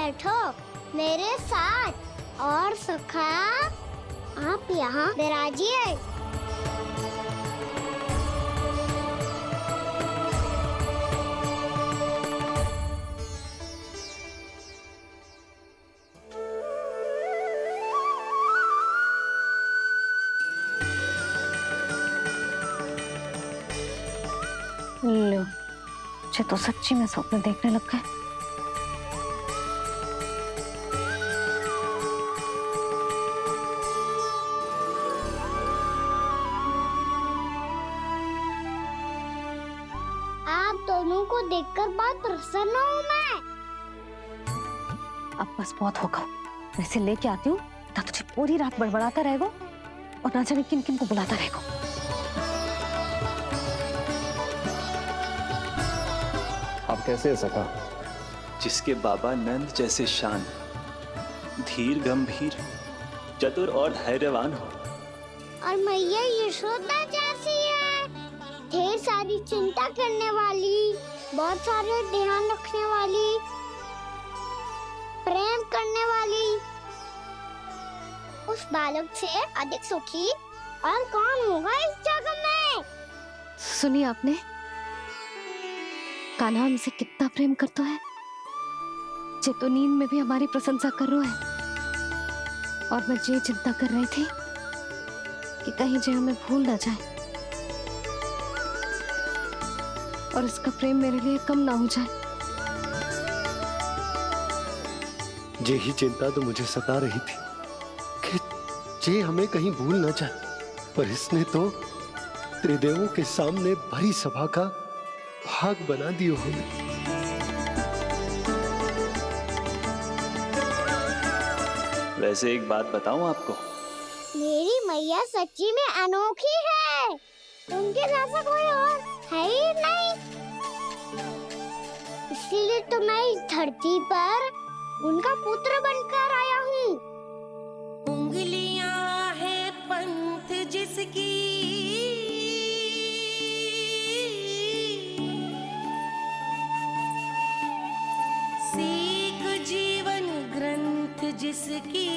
बैठो मेरे साथ और सखा आप यहाँ विराजिए। लो, मुझे तो सच्ची में स्वप्न देखने लग गए। आप दोनों को देखकर बहुत प्रसन्न हूँ मैं। अब बस बहुत होगा, वैसे लेके आती हूँ ना, तुझे पूरी रात बड़बड़ाता रहेगा और ना जाने किन किन को बुलाता रहेगा। आप कैसे सका? जिसके बाबा नंद जैसे शान, धीर गंभीर, चतुर और धैर्यवान हो, और मैया यशोदा जैसी है, ढेर सारी चिंता करने वाली, बहुत सारे ध्यान रखने वाली, प्रेम करने वाली। उस बालक से अधिक सुखी और कौन होगा इस जगत में? सुनिए आपने, कान्हा हमसे कितना प्रेम करता है, जे तो नींद में भी हमारी प्रशंसा कर रहा है। और मैं ये चिंता कर रही थी कि कहीं जे हमें भूल ना जाए और इसका प्रेम मेरे लिए कम ना हो जाए। यही चिंता तो मुझे सता रही थी कि जे हमें कहीं भूल ना जाए, पर इसने तो त्रिदेवों के सामने भरी सभा का भाग बना दियो हमें। वैसे एक बात बताऊं आपको, मेरी मैया सच्ची में अनोखी है, उनके जैसा कोई और है ही नहीं। इसीलिए तो मैं इस धरती पर उनका पुत्र बनकर आया हूँ। उंगलियां है पंथ जिसकी, सीख जीवन ग्रंथ जिसकी,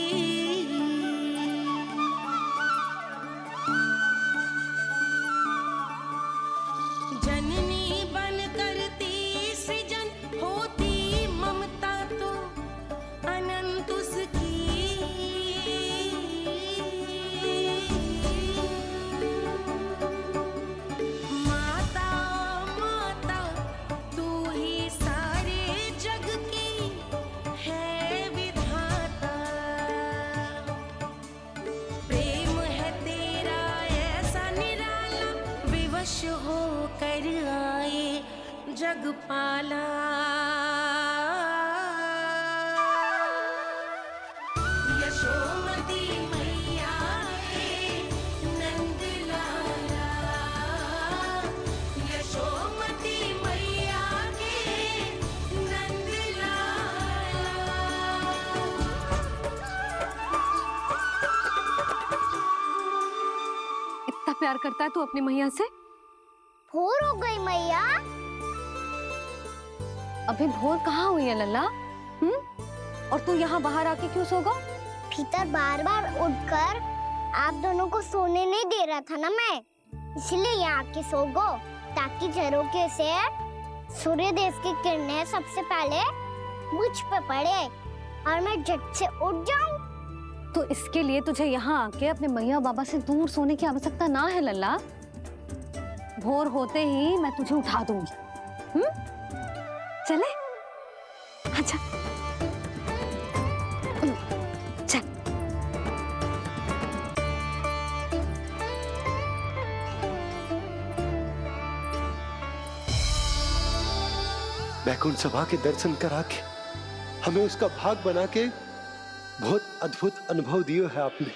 जननी बन करती सृजन होती ममता तो अनंत उसकी। माता माता तू ही सारे जग की है विधाता, प्रेम है तेरा ऐसा निराला, विवश हो कर आए जग पाला। यशोमती मैया के नंद लाला, यशोमती मैया के नंद लाला। इतना प्यार करता है तू अपनी मैया से? भोर हो गई मैया। अभी भोर कहाँ हुई है लल्ला? और तू यहाँ बाहर आके क्यों सो गया? भीतर बार बार उठकर आप दोनों को सोने नहीं दे रहा था ना मैं, इसलिए यहाँ आके सो गो, ताकि झरोखे से सूर्य देव की किरणें सबसे पहले मुझ पे पड़े और मैं झट से उठ जाऊं। तो इसके लिए तुझे यहाँ आके अपने मैया बाबा से दूर सोने की आवश्यकता ना है लल्ला। भोर होते ही मैं तुझे उठा दूंगी। चले? अच्छा चल। वैकुंठ सभा के दर्शन करा के हमें उसका भाग बना के बहुत अद्भुत अनुभव दियो है आपने।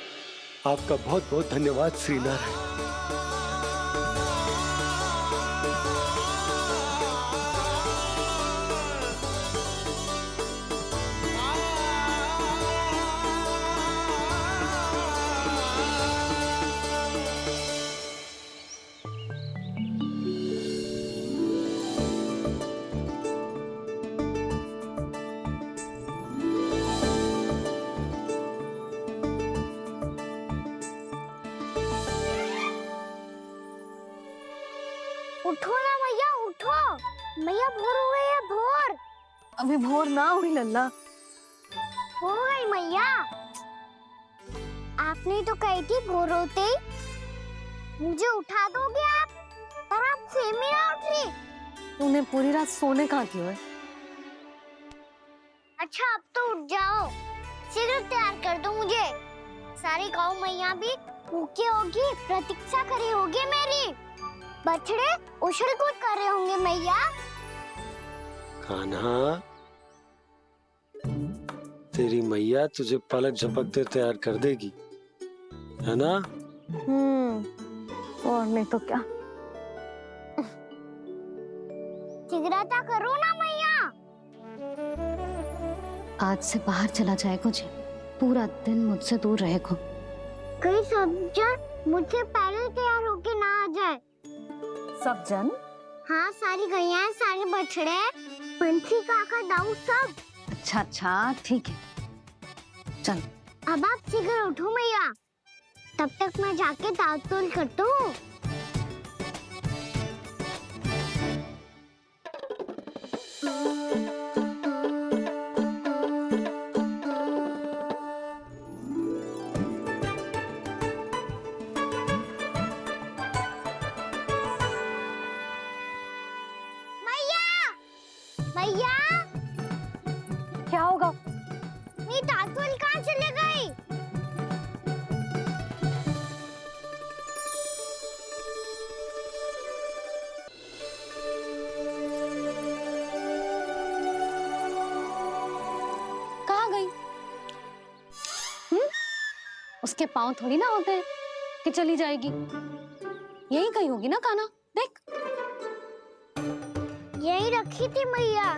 आपका बहुत बहुत धन्यवाद श्रीनारायण। मैया भोर हो गई है, भोर अभी भोर ना हुई लल्ला। हो गई मैया। आपने तो कही थी भोर होते ही मुझे उठा दोगे आप, पर आप सेम ही ना उठ रही। तूने पूरी रात सोने कहाँ की है? अच्छा अब तो उठ जाओ, शीघ्र तैयार कर दो मुझे। सारी गाँव मैया भी भूखी होगी, प्रतीक्षा करी होगी मेरी। बछड़े उछल कूद कर रहे होंगे मैया। कान्हा, तेरी मैया तुझे पलक झपकते तैयार कर देगी, है ना? और नहीं तो क्या। शीघ्रता करो ना मैया। आज से बाहर चला जाएगा जी, पूरा दिन मुझसे दूर रहेगा। कहीं सब जन मुझसे पहले तैयार होके ना आ जाए। सब जन? हाँ, सारी गैया, सारे बछड़े, पंछी, काका, दाऊ सब। अच्छा अच्छा ठीक है, चल। अब आप शीघ्र उठो मैया, तब तक मैं जाके दाल तोल करता हूँ। मैया, क्या होगा? मेरी दाल तोल कहाँ चले गई? कहाँ गई? उसके पाँव थोड़ी ना होते हैं कि चली जाएगी। यही कहीं होगी ना कान्हा, देख। यही रखी थी मैया,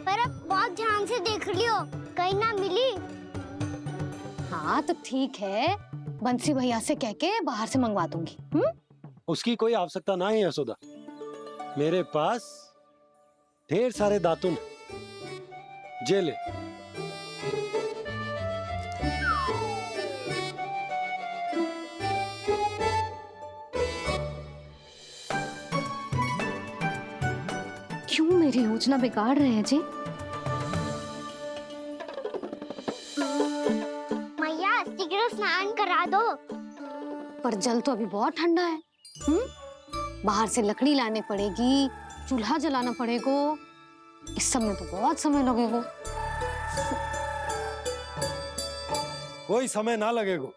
पर अब बहुत ध्यान से देख लियो, कहीं ना मिली। हाँ तो ठीक है, बंसी भैया से कह के बाहर से मंगवा दूंगी। उसकी कोई आवश्यकता ना है यशोदा, मेरे पास ढेर सारे दातुन, जे ले। क्यों मेरी योजना बिगाड़ रहे हैं जी? मैया शीघ्र स्नान करा दो। पर जल तो अभी बहुत ठंडा है। बाहर से लकड़ी लाने पड़ेगी, चूल्हा जलाना पड़ेगा। इस सब में तो बहुत समय लगेगा। कोई समय ना लगेगा,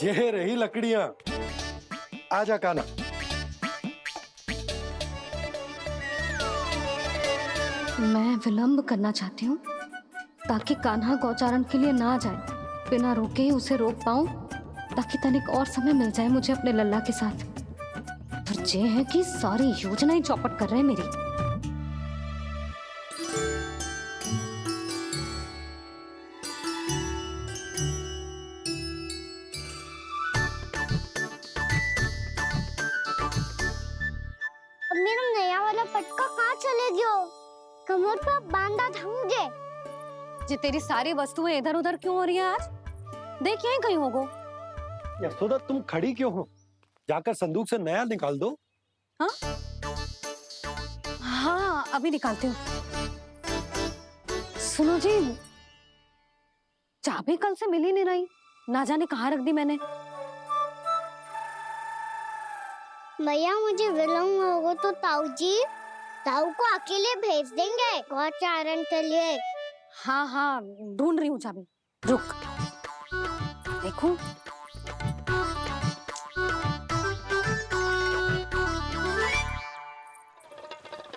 ये रही लकड़ियां। आजा कान्हा। मैं विलंब करना चाहती हूँ ताकि कान्हा गौचारण के लिए ना जाए। बिना रोके ही उसे रोक पाऊं, ताकि तनिक और समय मिल जाए मुझे अपने लल्ला के साथ। पर ये है कि सारी योजना ही चौपट कर रहे हैं मेरी। अब मेरा नया वाला पटका कहाँ चले गयो? कमर पर बांधा था मुझे। जी तेरी सारी वस्तुएं इधर उधर क्यों हो रही है आज? देख यहीं कहीं होगो। यशोदा तुम खड़ी क्यों हो? जाकर संदूक से नया निकाल दो। हाँ हाँ अभी निकालती हूँ। सुनो जी, चाबी कल से मिल ही नहीं रही, ना जाने कहाँ रख दी मैंने। भैया मुझे विलम्ब होगा तो ताऊ को अकेले भेज देंगे गौचारण के लिए। हाँ हाँ ढूंढ रही हूँ चाबी, रुक। देखूं।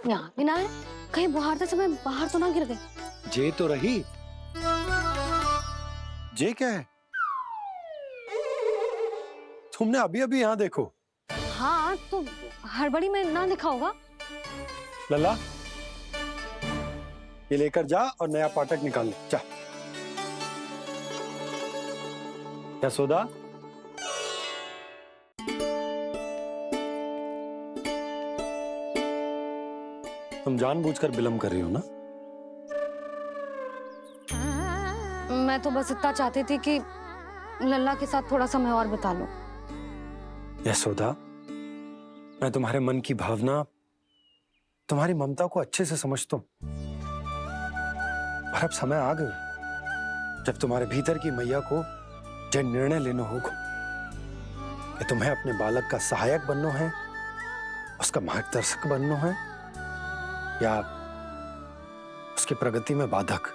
यहाँ भी ना है, कहीं बुहारते समय बाहर तो ना गिर गई। जे तो रही। जे क्या है? तुमने अभी अभी यहाँ देखो। हाँ तो हड़बड़ी में ना दिखा होगा। लल्ला, ये लेकर जा और नया पाठक निकाल ले, जा। यशोदा, तुम जानबूझकर विलंब कर रही हो ना? मैं तो बस इतना चाहती थी कि लल्ला के साथ थोड़ा समय और बिता लो। यशोदा, मैं तुम्हारे मन की भावना तुम्हारी ममता को अच्छे से समझता हूं, पर अब समय आ गया जब तुम्हारे भीतर की मैया को यह निर्णय लेना होगा कि तुम्हें अपने बालक का सहायक बनना है, उसका मार्गदर्शक बनना है, या उसकी प्रगति में बाधक।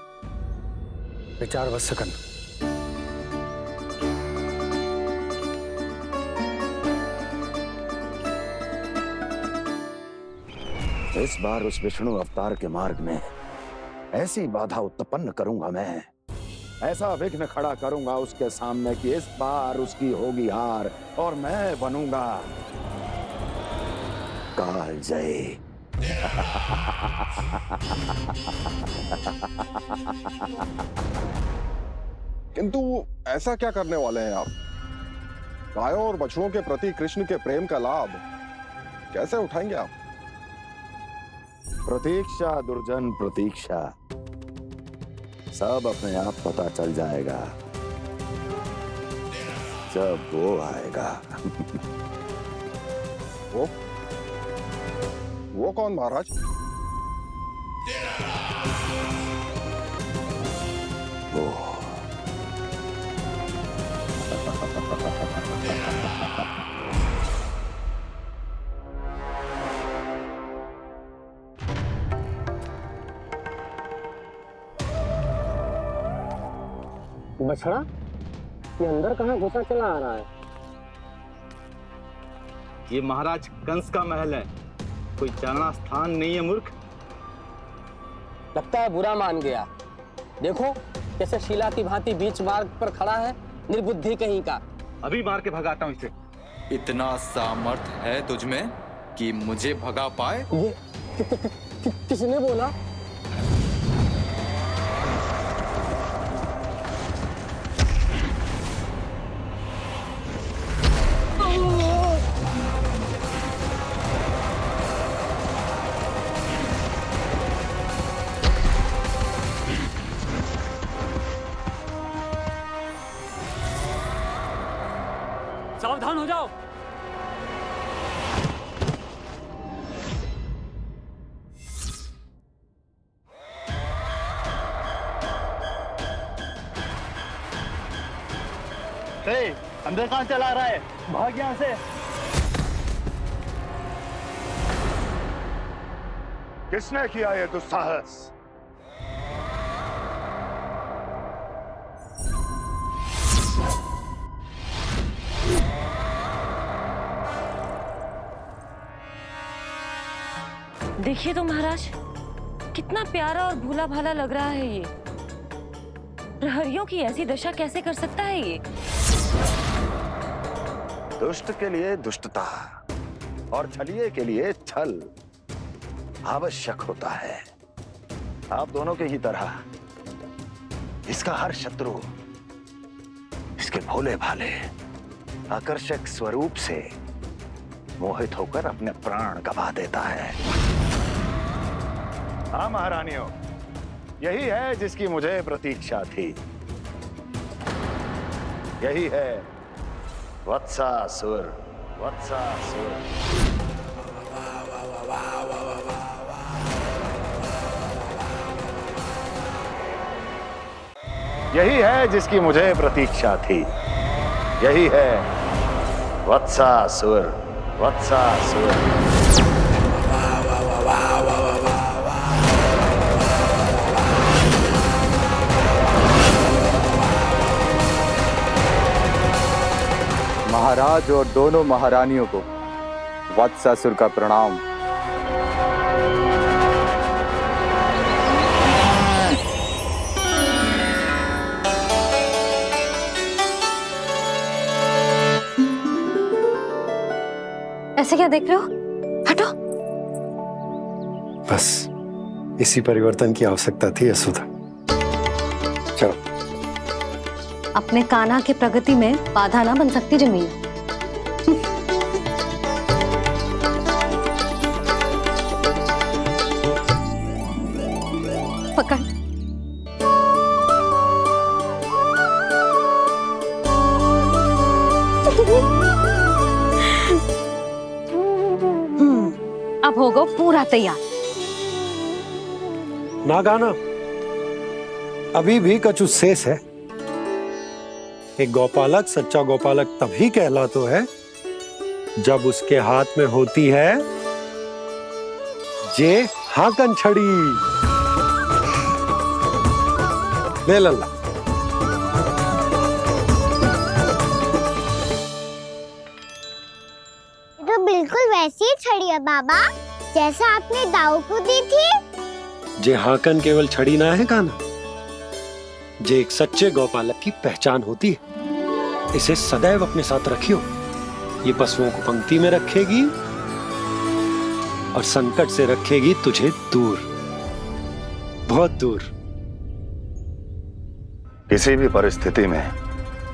विचार अवश्य करना। इस बार उस विष्णु अवतार के मार्ग में ऐसी बाधा उत्पन्न करूंगा मैं, ऐसा विघ्न खड़ा करूंगा उसके सामने कि इस बार उसकी होगी हार और मैं बनूंगा कालजयी। किंतु ऐसा क्या करने वाले हैं आप? गायों और बछड़ों के प्रति कृष्ण के प्रेम का लाभ कैसे उठाएंगे आप? प्रतीक्षा दुर्जन प्रतीक्षा, सब अपने आप पता चल जाएगा जब वो आएगा। वो कौन महाराज? वो बछड़ा, ये अंदर कहाँ घुसा चला आ रहा है? ये महाराज कंस का महल है, कोई चारणा स्थान नहीं है मूर्ख। लगता है बुरा मान गया। देखो कैसे शिला की भांति बीच मार्ग पर खड़ा है, निर्बुद्धि कहीं का। अभी मार के भगाता हूँ इसे। इतना सामर्थ है तुझमें कि मुझे भगा पाए? ये किसने बोला? सावधान हो जाओ। अंदर कहाँ चला रहा है? भाग यहाँ से। किसने किया ये दुस्साहस? देखिए तो महाराज, कितना प्यारा और भोला भाला लग रहा है ये। प्रहरियों की ऐसी दशा कैसे कर सकता है ये? दुष्ट के लिए दुष्टता और छलिए के लिए छल आवश्यक होता है। आप दोनों के ही तरह इसका हर शत्रु इसके भोले भाले आकर्षक स्वरूप से मोहित होकर अपने प्राण गवा देता है। हाँ महारानियों, यही है जिसकी मुझे प्रतीक्षा थी। यही है वत्सासुर। वत्सासुर यही है जिसकी मुझे प्रतीक्षा थी। यही है वत्सासुर। वत्सासुर महाराज और दोनों महारानियों को वत्सासुर का प्रणाम। ऐसे क्या देख रहे हो? हटो। बस इसी परिवर्तन की आवश्यकता थी यशोदा। चलो। अपने कान्हा की प्रगति में बाधा ना बन सकती जमीन। पकड़। अब होगा पूरा तैयार। ना गाना, अभी भी कछु शेष है। एक गौपालक सच्चा गौपालक तभी कहलाता है जब उसके हाथ में होती है जे हाकन छड़ी। ले लल्ला। ये तो बिल्कुल वैसी ही छड़ी है बाबा जैसा आपने दाऊ को दी थी। जे हाकन केवल छड़ी ना है काना, जे एक सच्चे गौपालक की पहचान होती है। इसे सदैव अपने साथ रखियो। ये पशुओं को पंक्ति में रखेगी और संकट से रखेगी तुझे दूर, बहुत दूर। किसी भी परिस्थिति में,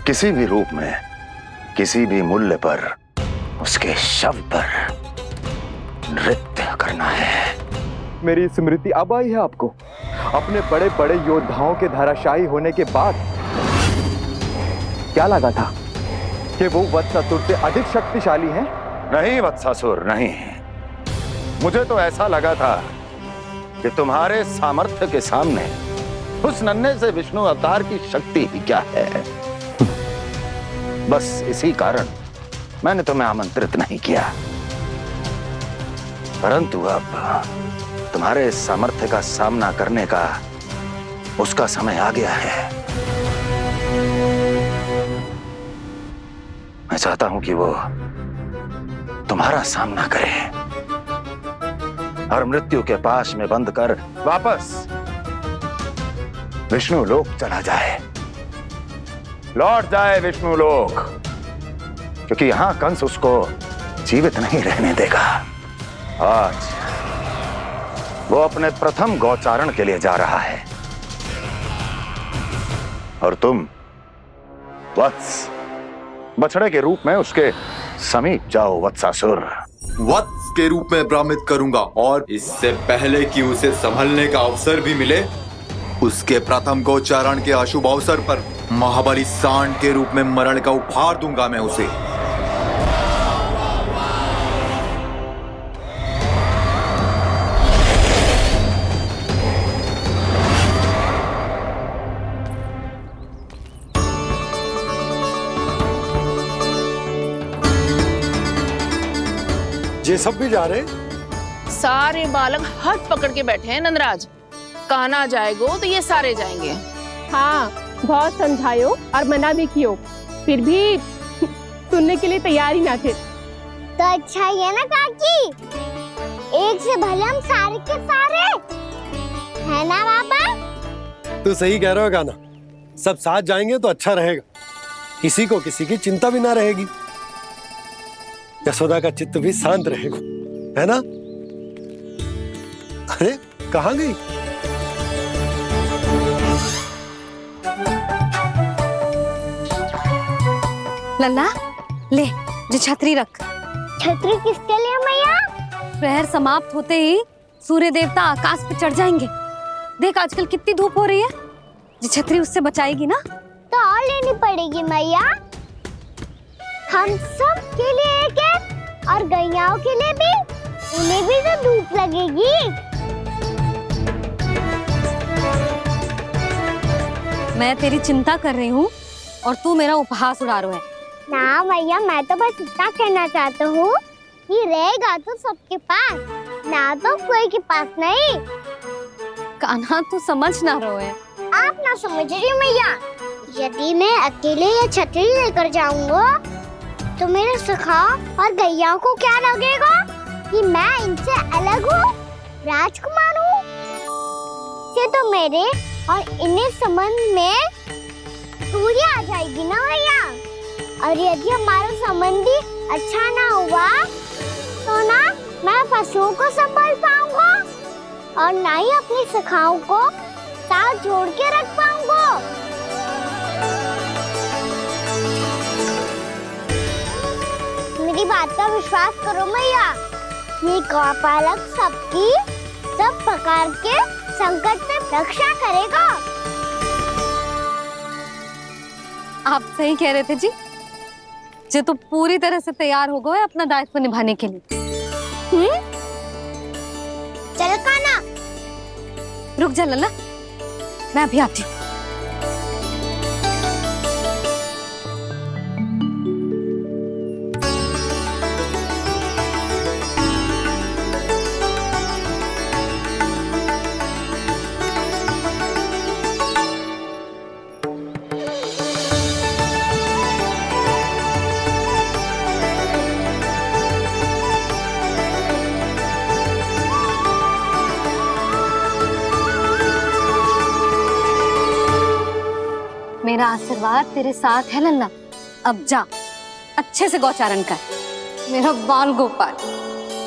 किसी भी रूप में, किसी भी मूल्य पर उसके शव पर नृत्य करना है। मेरी स्मृति अब आई है आपको अपने बड़े बड़े योद्धाओं के धराशायी होने के बाद। क्या लगा था कि वो वत्सासुर से अधिक शक्तिशाली हैं? नहीं वत्सासुर, नहीं। मुझे तो ऐसा लगा था कि तुम्हारे सामर्थ्य के सामने उस नन्हे से विष्णु अवतार की शक्ति ही क्या है। बस इसी कारण मैंने तुम्हें आमंत्रित नहीं किया। परंतु अब तुम्हारे सामर्थ्य का सामना करने का उसका समय आ गया है। मैं चाहता हूं कि वो तुम्हारा सामना करे और मृत्यु के पाश में बंद कर वापस विष्णु लोक चला जाए, लौट जाए विष्णु लोक, क्योंकि यहां कंस उसको जीवित नहीं रहने देगा। आज वो अपने प्रथम गौचारण के लिए जा रहा है और तुम वत्स बछड़े के रूप में उसके समीप जाओ वत्सासुर। वत्स के रूप में भ्रमित करूंगा और इससे पहले कि उसे संभलने का अवसर भी मिले, उसके प्रथम गोचारण के अशुभ अवसर पर महाबली सांड के रूप में मरण का उपहार दूंगा मैं उसे। ये सब भी जा रहे? सारे बालक हाथ पकड़ के बैठे हैं नंदराज। कान्हा जाएगो तो ये सारे जाएंगे। हाँ, बहुत समझायो और मना भी कियो, फिर भी सुनने के लिए तैयार ही ना थे। तो अच्छा ही है ना काकी, एक से भले हम सारे के सारे है ना बाबा। तू सही कह रहे हो गाना, सब साथ जाएंगे तो अच्छा रहेगा, किसी को किसी की चिंता भी ना रहेगी, यशोदा का चित्त भी शांत रहेगा, है ना? अरे कहाँ गई? लल्ला ले, जो छतरी रख। छतरी किसके लिए मैया? प्रहर समाप्त होते ही सूर्य देवता आकाश पे चढ़ जाएंगे। देख आजकल कितनी धूप हो रही है, जो छतरी उससे बचाएगी ना। तो और लेनी पड़ेगी मैया, हम सब के लिए एक एक और गैयाओं के लिए भी, उन्हें भी तो धूप लगेगी। मैं तेरी चिंता कर रही हूँ और तू मेरा उपहास उड़ा रहा है। ना मैया, मैं तो बस इतना कहना चाहता हूँ कि रहेगा तो सबके पास, ना तो कोई के पास नहीं। कान्हा तू समझ ना रहो है। आप ना समझ रही मैया, यदि मैं अकेले ये छतरी लेकर जाऊंगा तो मेरे सखा और गैयाओं को क्या लगेगा कि मैं इनसे अलग हूँ, राजकुमार हूँ। ये तो मेरे और इन्हें संबंध में दूरी आ जाएगी ना भैया। और यदि हमारा संबंध ही अच्छा ना हुआ तो ना मैं पशुओं को संभाल पाऊंगा और ना ही अपनी सखाओं को साथ जोड़ के रख पाऊंगा। मेरी बात का विश्वास करो मैया, ये गौपालक सबकी सब प्रकार के संकट से रक्षा करेगा। आप सही कह रहे थे जी, जो तो पूरी तरह से तैयार हो गए अपना दायित्व निभाने के लिए। चल कान्हा। रुक जा लल्ला, मैं अभी आती हूँ। मेरा आशीर्वाद तेरे साथ है लल्ला। अब जा, अच्छे से गौचारण कर। मेरा बाल गोपाल,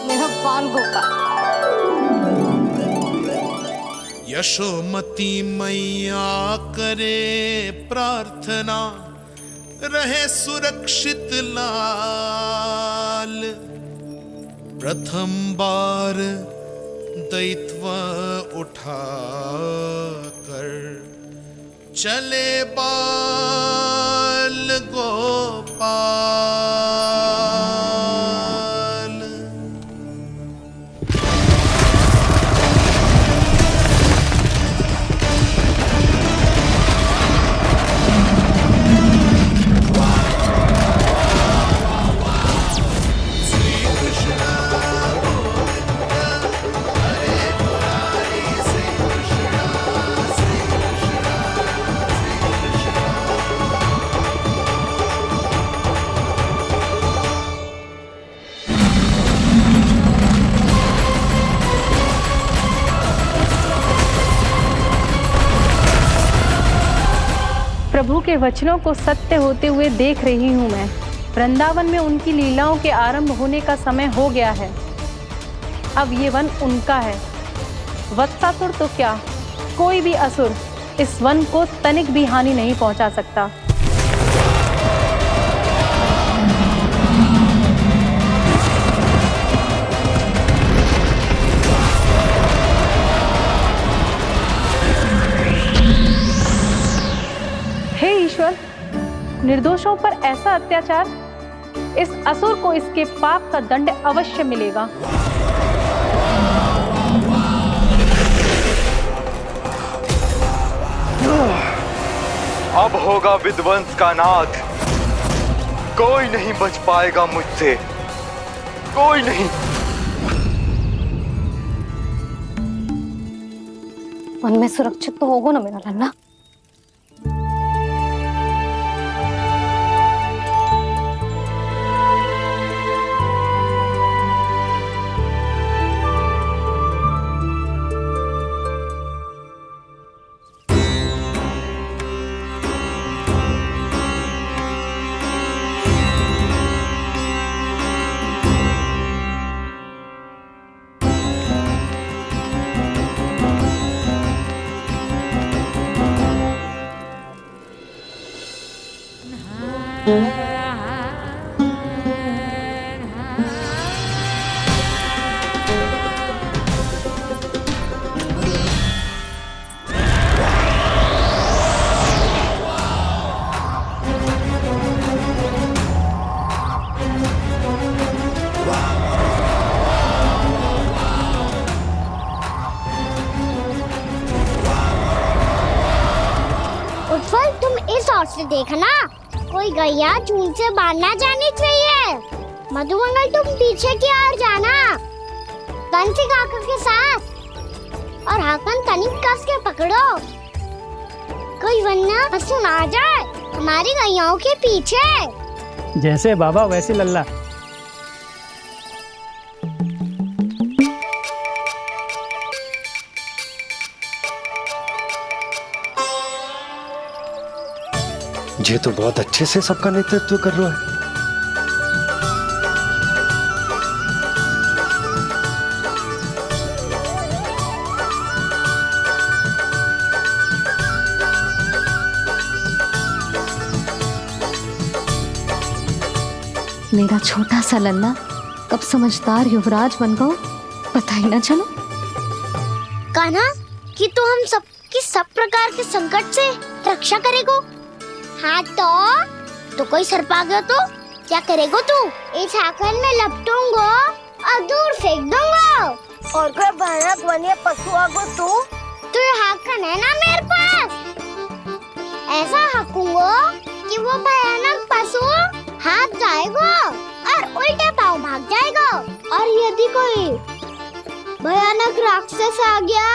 मेरा बाल गोपाल। यशोमती मैया करे प्रार्थना, रहे सुरक्षित लाल। प्रथम बार दैत्व उठा कर चले बाल गोपाल। प्रभु के वचनों को सत्य होते हुए देख रही हूँ मैं। वृंदावन में उनकी लीलाओं के आरंभ होने का समय हो गया है। अब ये वन उनका है। वत्सासुर तो क्या, कोई भी असुर इस वन को तनिक भी हानि नहीं पहुंचा सकता। हे ईश्वर, निर्दोषों पर ऐसा अत्याचार, इस असुर को इसके पाप का दंड अवश्य मिलेगा। अब होगा विध्वंस का नाद। कोई नहीं बच पाएगा मुझसे, कोई नहीं। वन में सुरक्षित तो होगा ना मेरा लल्ला। उत्पल, तुम इस ओर से देखना, कोई गैया चून से बाहर ना जानी चाहिए। मधुमंगल, तुम पीछे की ओर जाना, बंसी काका के साथ। और हाकन तनिक कस के पकड़ो, कोई वरना पशु ना जाए हमारी गैयाओं के पीछे। जैसे बाबा वैसे लल्ला। ये तो बहुत अच्छे से सबका नेतृत्व कर रहा है। मेरा छोटा सा लल्ला कब समझदार युवराज बन गो पता ही ना चलो। कान्हा, कि तू हम सबकी सब प्रकार के संकट से रक्षा करेगो। हाँ तो कोई सर्प आ गया तो क्या करेगो तू? इस आकर में लपटूंगा और दूर फेंक दूंगा। और कोई भयानक वन्य पशु आगो तो तो ये हाकन है ना मेरे पास, ऐसा हाकूंगा कि वो भयानक पशु हाथ जाएगा और उल्टे पाँव भाग जाएगा। और यदि कोई भयानक राक्षस आ गया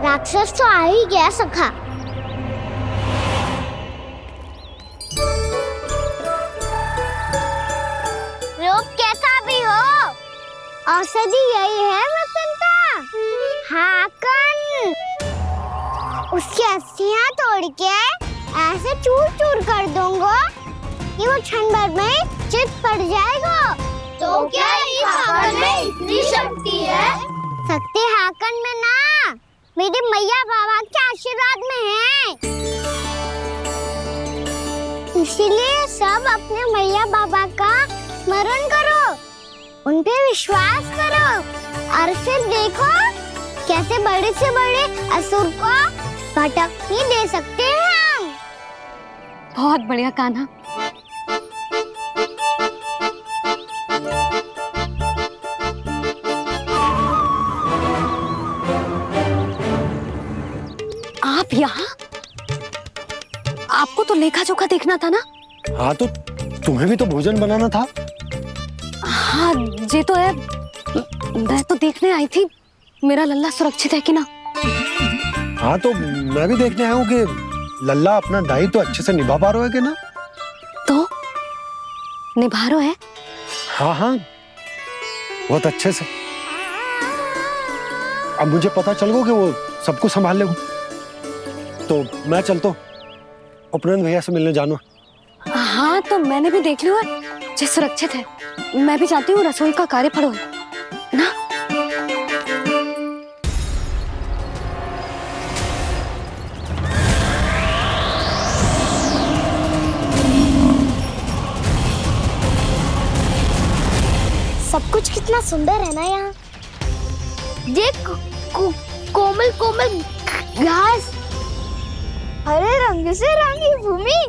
राक्षस तो आ ही गया सखा। रूप कैसा भी हो, औषधि यही है वसंता। हाकन उसकी अस्थियां तोड़ के ऐसे चूर चूर कर दूंगा कि वो क्षण भर में चित पड़ जाएगा। तो क्या इस हाकन में इतनी शक्ति है? शक्ति हाकन में ना, मेरे मैया बाबा के आशीर्वाद में है। इसीलिए सब अपने मैया बाबा का स्मरण करो, उन पे विश्वास करो और फिर देखो कैसे बड़े से बड़े असुर को भटकने दे सकते हैं हम। बहुत बढ़िया कान्हा। आप यहाँ? आपको तो लेखा जोखा देखना था ना? हाँ तो तुम्हें भी तो भोजन बनाना था। हाँ ये तो है, मैं तो देखने आई थी मेरा लल्ला सुरक्षित है कि ना। हाँ तो मैं भी देखने आया हूँ कि लल्ला अपना दायित्व तो अच्छे से निभा पा रहा है कि ना। तो निभा रहा है? हाँ हाँ बहुत अच्छे से। अब मुझे पता चल गया कि वो सबको संभाल लेगा, तो मैं चलता हूँ, उपनंद भैया से मिलने जाना। हाँ तो मैंने भी देख लिया जो सुरक्षित है। मैं भी चाहती हूँ रसोई का कार्य पड़ो ना। सब कुछ कितना सुंदर है ना यहाँ। देख कोमल कोमल घास, हरे रंग से रंगी भूमि।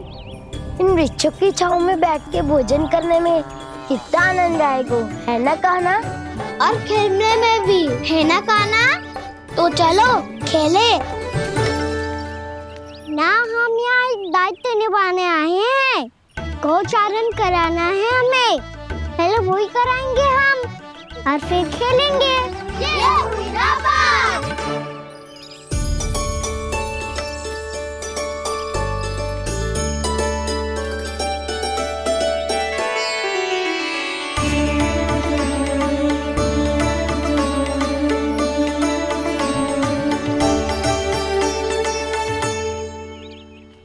इन वृक्षों की छांव में बैठ के भोजन करने में कितना आनंद आएगा, है ना कान्हा? और खेलने में भी, है ना कान्हा? तो चलो खेले ना। हम यहाँ एक दायित्व निभाने आए हैं, गोचारण कराना है हमें। पहले वही कराएंगे हम और फिर खेलेंगे।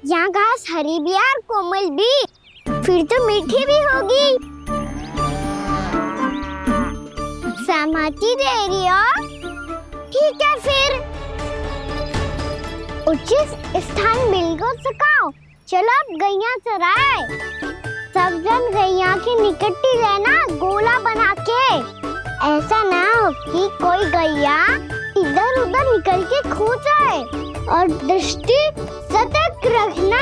यहाँ घास हरी भी और कोमल भी, फिर तो मीठी भी होगी। सहमति दे रही हो? ठीक है फिर उचित स्थान बिल्कुल सिखाओ। चलो अब गैया चराए। सब जन गैया के निकट ही रहना, गोला बना के। ऐसा ना हो कि कोई गैया इधर उधर निकल के खो जाए। और दृष्टि सतर्क रखना,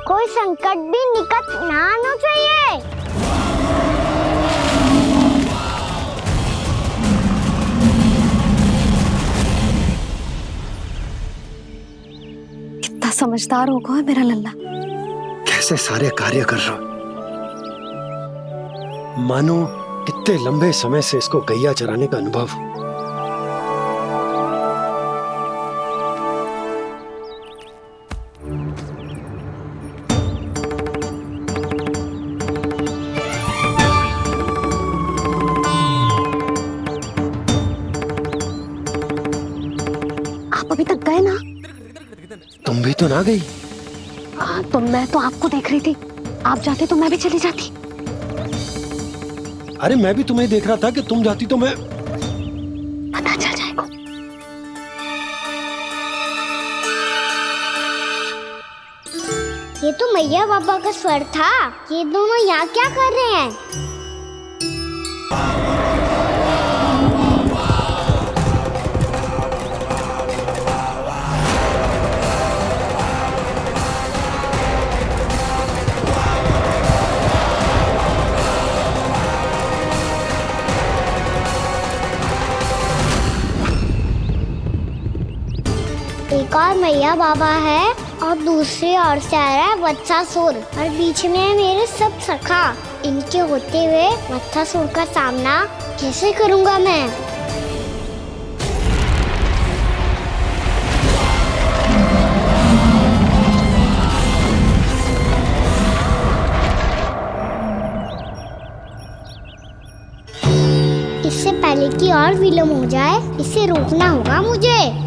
कोई संकट भी निकट ना आना चाहिए। कितना समझदार होगा मेरा लल्ला। कैसे सारे कार्य कर रहा, मानो कितने लंबे समय से इसको गैया चराने का अनुभव हो। अभी तक गए ना? तुम भी तो ना गई। तो मैं तो आपको देख रही थी, आप जाते तो मैं भी चली जाती। अरे मैं भी तुम्हें देख रहा था कि तुम जाती तो मैं। पता चल जाएगा। ये तो मैया बाबा का स्वर था। ये दोनों यहाँ क्या कर रहे हैं? एक और मैया बाबा है और दूसरी ओर से आ रहा है वत्सासुर और बीच में है मेरे सब सखा। इनके होते हुए वत्सासुर का सामना कैसे करूंगा मैं? इससे पहले कि और विलम्ब हो जाए, इसे रोकना होगा मुझे।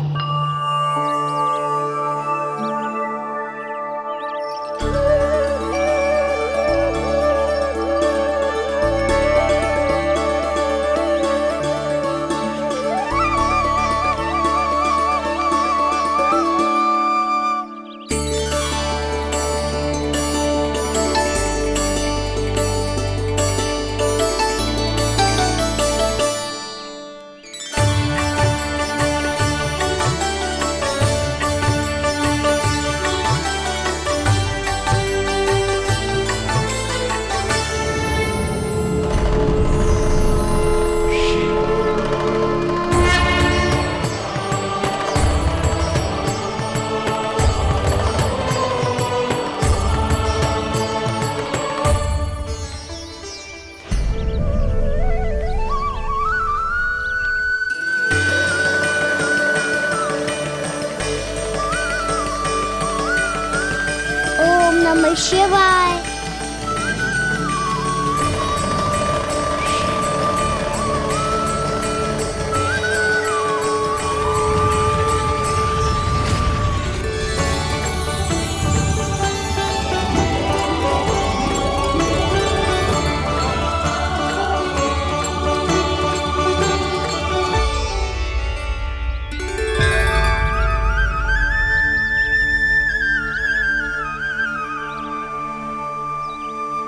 नमः शिवाय।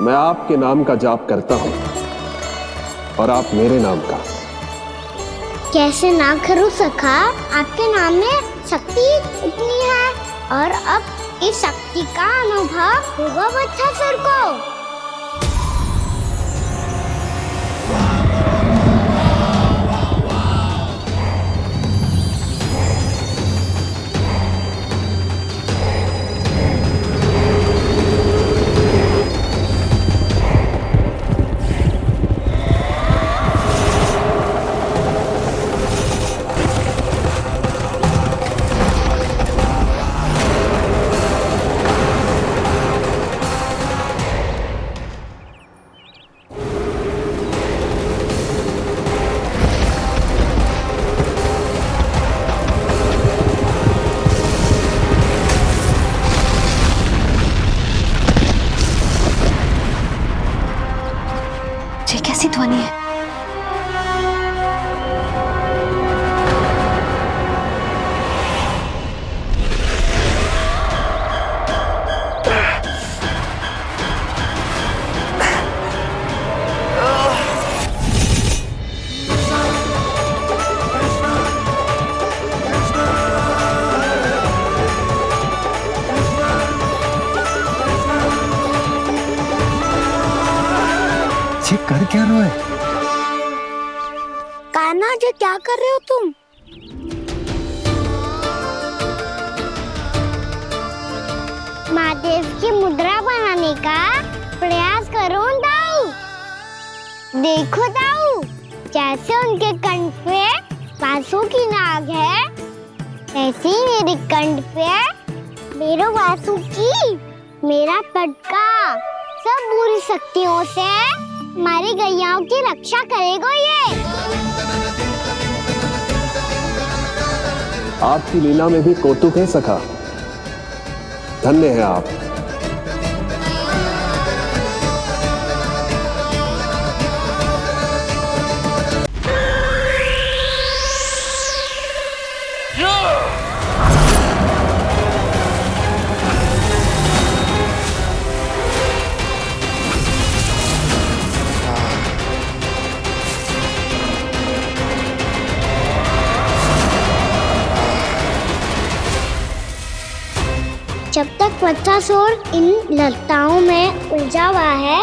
मैं आपके नाम का जाप करता हूं और आप मेरे नाम का। कैसे ना करूं सखा, आपके नाम में शक्ति इतनी है और अब इस शक्ति का अनुभव होगा वत्सासुर को। ये कैसी ध्वनि है? ये कर क्या रहे हो? कान्हा जी क्या कर रहे हो तुम? महादेव की मुद्रा बनाने का प्रयास करो दाऊ। देखो दाऊ, जैसे उनके कंठ पे बांसुरी की नाग है, ऐसे ही मेरे कंठ पे मेरो बांसुरी, मेरा पटका सब बुरी शक्तियों से हमारी गैयाओं की रक्षा करेगा ये। आपकी लीला में भी कौतुक है सखा, धन्य है आप। जब तक वत्सासुर इन लताओं में उलझा हुआ है,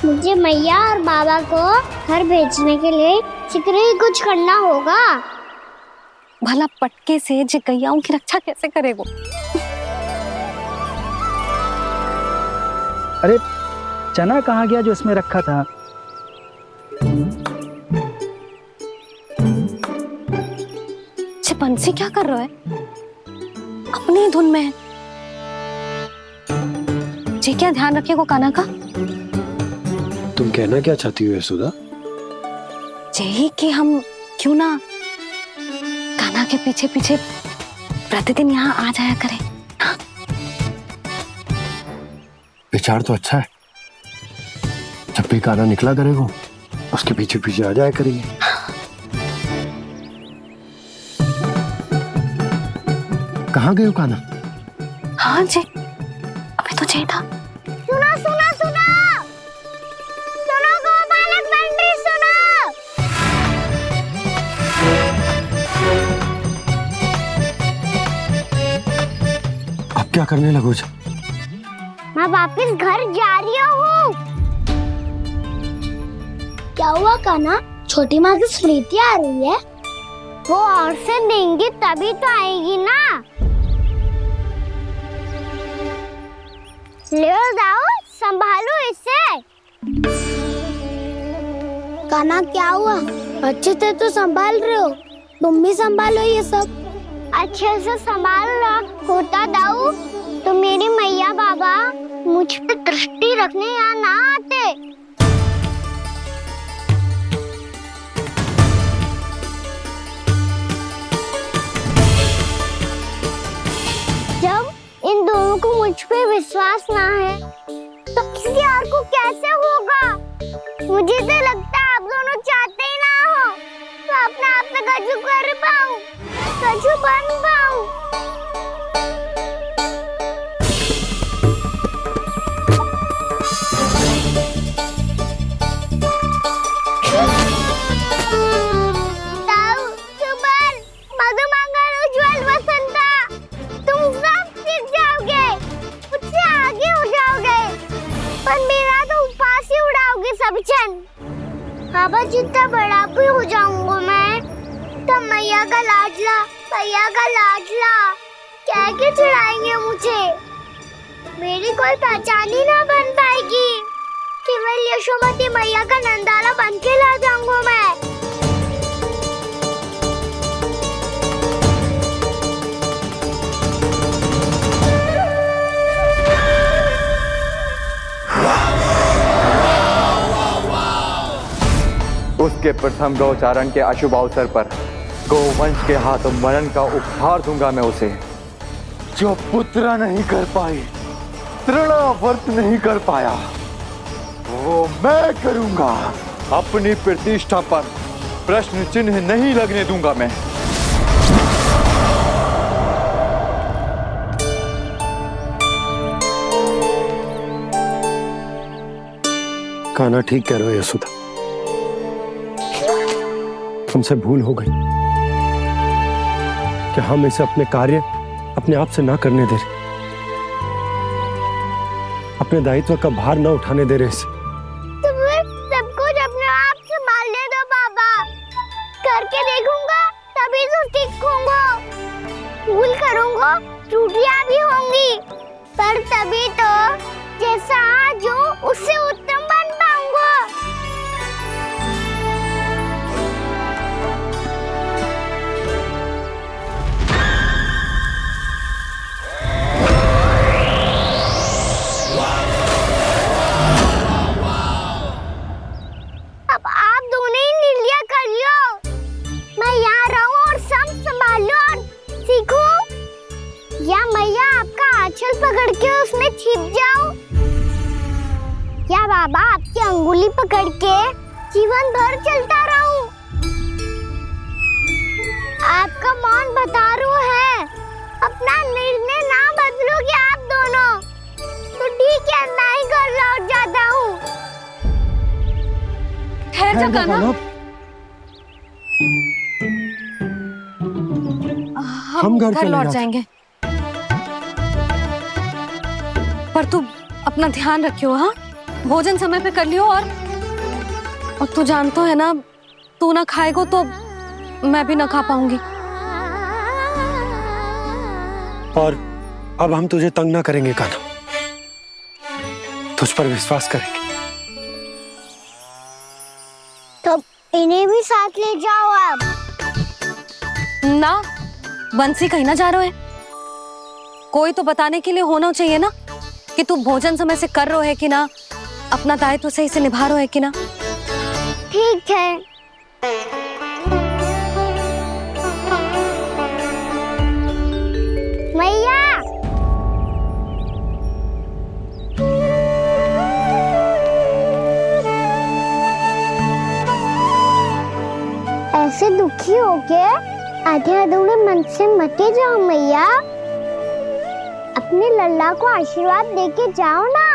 मुझे मैया और बाबा को घर भेजने के लिए शीघ्र ही कुछ करना होगा। भला पटके से गैयाओं की रक्षा कैसे करेगो? अरे चना कहाँ गया जो इसमें रखा था? बंसी क्या कर रहा है? अपनी ही धुन में है। जी क्या ध्यान रखिएगा कान्हा का। तुम कहना क्या चाहती हो यशोदा? यही कि हम क्यों ना कान्हा के पीछे पीछे प्रतिदिन यहाँ आ जाया करें। हाँ? विचार तो अच्छा है। जब भी कान्हा निकला करेगा उसके पीछे पीछे आ जाया करेंगे। कहाँ गए हो कान्हा? हाँ जी, अभी तो चाहिए था। सुनो सुनो सुनो सुनो गोपालक बंटी सुनो। अब क्या करने लगोगे? मैं वापस घर जा रही हूँ। क्या हुआ कान्हा? छोटी माँ की स्मृति आ रही है? वो और से देंगी तभी तो आएगी ना। ले जाओ, संभालो इसे। कान्हा क्या हुआ? अच्छे से तो संभाल रहे हो, तुम भी संभालो ये सब। अच्छे से संभाल रहा होता दाऊ तो मेरी मैया बाबा मुझ पे दृष्टि रखने यहाँ ना आते। जब इन दोनों को मुझ पे विश्वास ना है तो किसी और को कैसे होगा? मुझे तो लगता है आप दोनों चाहते ही ना हो तो अपने आप से कछु कर पाऊं, कछु बन पाऊं। बाबा जितना बड़ा भी हो जाऊंगा मैं तो मैया का लाडला, भैया का लाडला क्या के चढ़ाएंगे मुझे। मेरी कोई पहचान ही ना बन पाएगी। केवल यशोमती मैया का नंदाला बन के ला जाऊंगा मैं। उसके प्रथम गौचारण के अशुभ अवसर पर गोवंश के हाथों मरण का उपहार दूंगा मैं उसे। जो पुत्र नहीं कर पाई, तृणावर्त नहीं कर पाया, वो मैं करूंगा। अपनी प्रतिष्ठा पर प्रश्न चिन्ह नहीं लगने दूंगा मैं। कान्हा ठीक कह रहे हो यशोदा, हमसे भूल हो गई कि हम इसे अपने कार्य अपने आप से ना करने दे रहे, अपने दायित्व का भार ना उठाने दे रहे इसे। तो फिर सब कुछ अपने आप से संभालने दो बाबा, करके देखूंगा तभी तो सीखूंगा। भूल करूंगा, त्रुटियां भी होंगी, पर तभी तो जैसा आज हूं उससे उत्तम बन पाऊंगा। अब आप दोनों ही निर्णय कर लो, मैं यहाँ रहूं और सब संभालूं और सीखूं, या मैया आपका आंचल पकड़ के उसमें छिप जाऊं, या बाबा आपकी अंगुली पकड़ के जीवन भर चलता रहूं। आपका मौन बता रहा है, अपना निर्णय ना बदलोगे आप दोनों तो ठीक है, मैं ही घर लौट जाता हूँ। ठहर जा कान्हा, हम घर लौट जाएंगे, पर तू अपना ध्यान रखियो। हाँ, भोजन समय पे कर लियो। और तू जानतो है ना, तू ना खाएगो तो मैं भी ना खा पाऊंगी। और अब हम तुझे तंग ना करेंगे कान्हा, तुझ पर विश्वास करेंगे। तो इन्हें भी साथ ले जाओ अब। ना, बंसी कहीं ना जा रहे है। कोई तो बताने के लिए होना चाहिए ना कि तू भोजन समय से कर रहे है कि ना, अपना दायित्व सही से निभा रहे है कि ना। ठीक है। मैया, ऐसे दुखी हो के आधे अधूरे मन से मत जाओ मैया, अपने लल्ला को आशीर्वाद देके जाओ ना।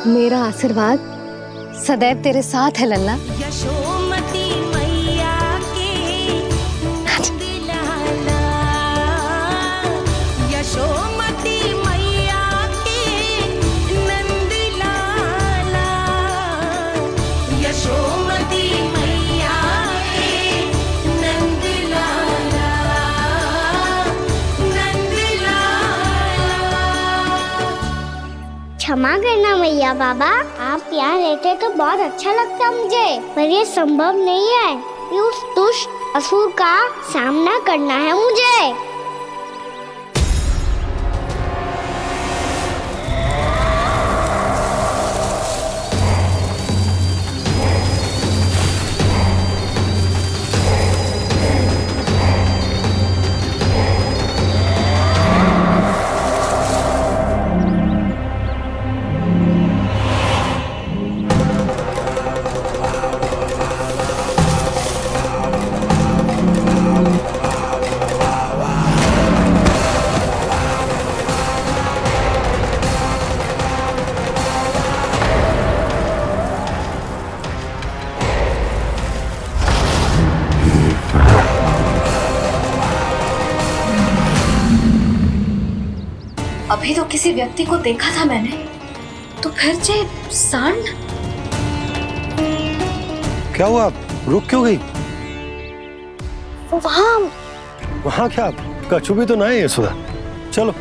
मेरा आशीर्वाद सदैव तेरे साथ है लल्ला। यशोमती मैया के नंद लाला, यशोमती मैया के नंद लाला, यशोमती मैया के नंद लाला, नंद लाला। क्षमा करना मैया बाबा, आप यहाँ रहते तो बहुत अच्छा लगता मुझे, पर ये संभव नहीं है कि उस दुष्ट असुर का सामना करना है मुझे। अभी तो किसी व्यक्ति को देखा था मैंने, तो फिर से सांड। क्या हुआ, रुक क्यों गई? वहाँ क्या, कछु भी तो ना है यशोदा, चलो।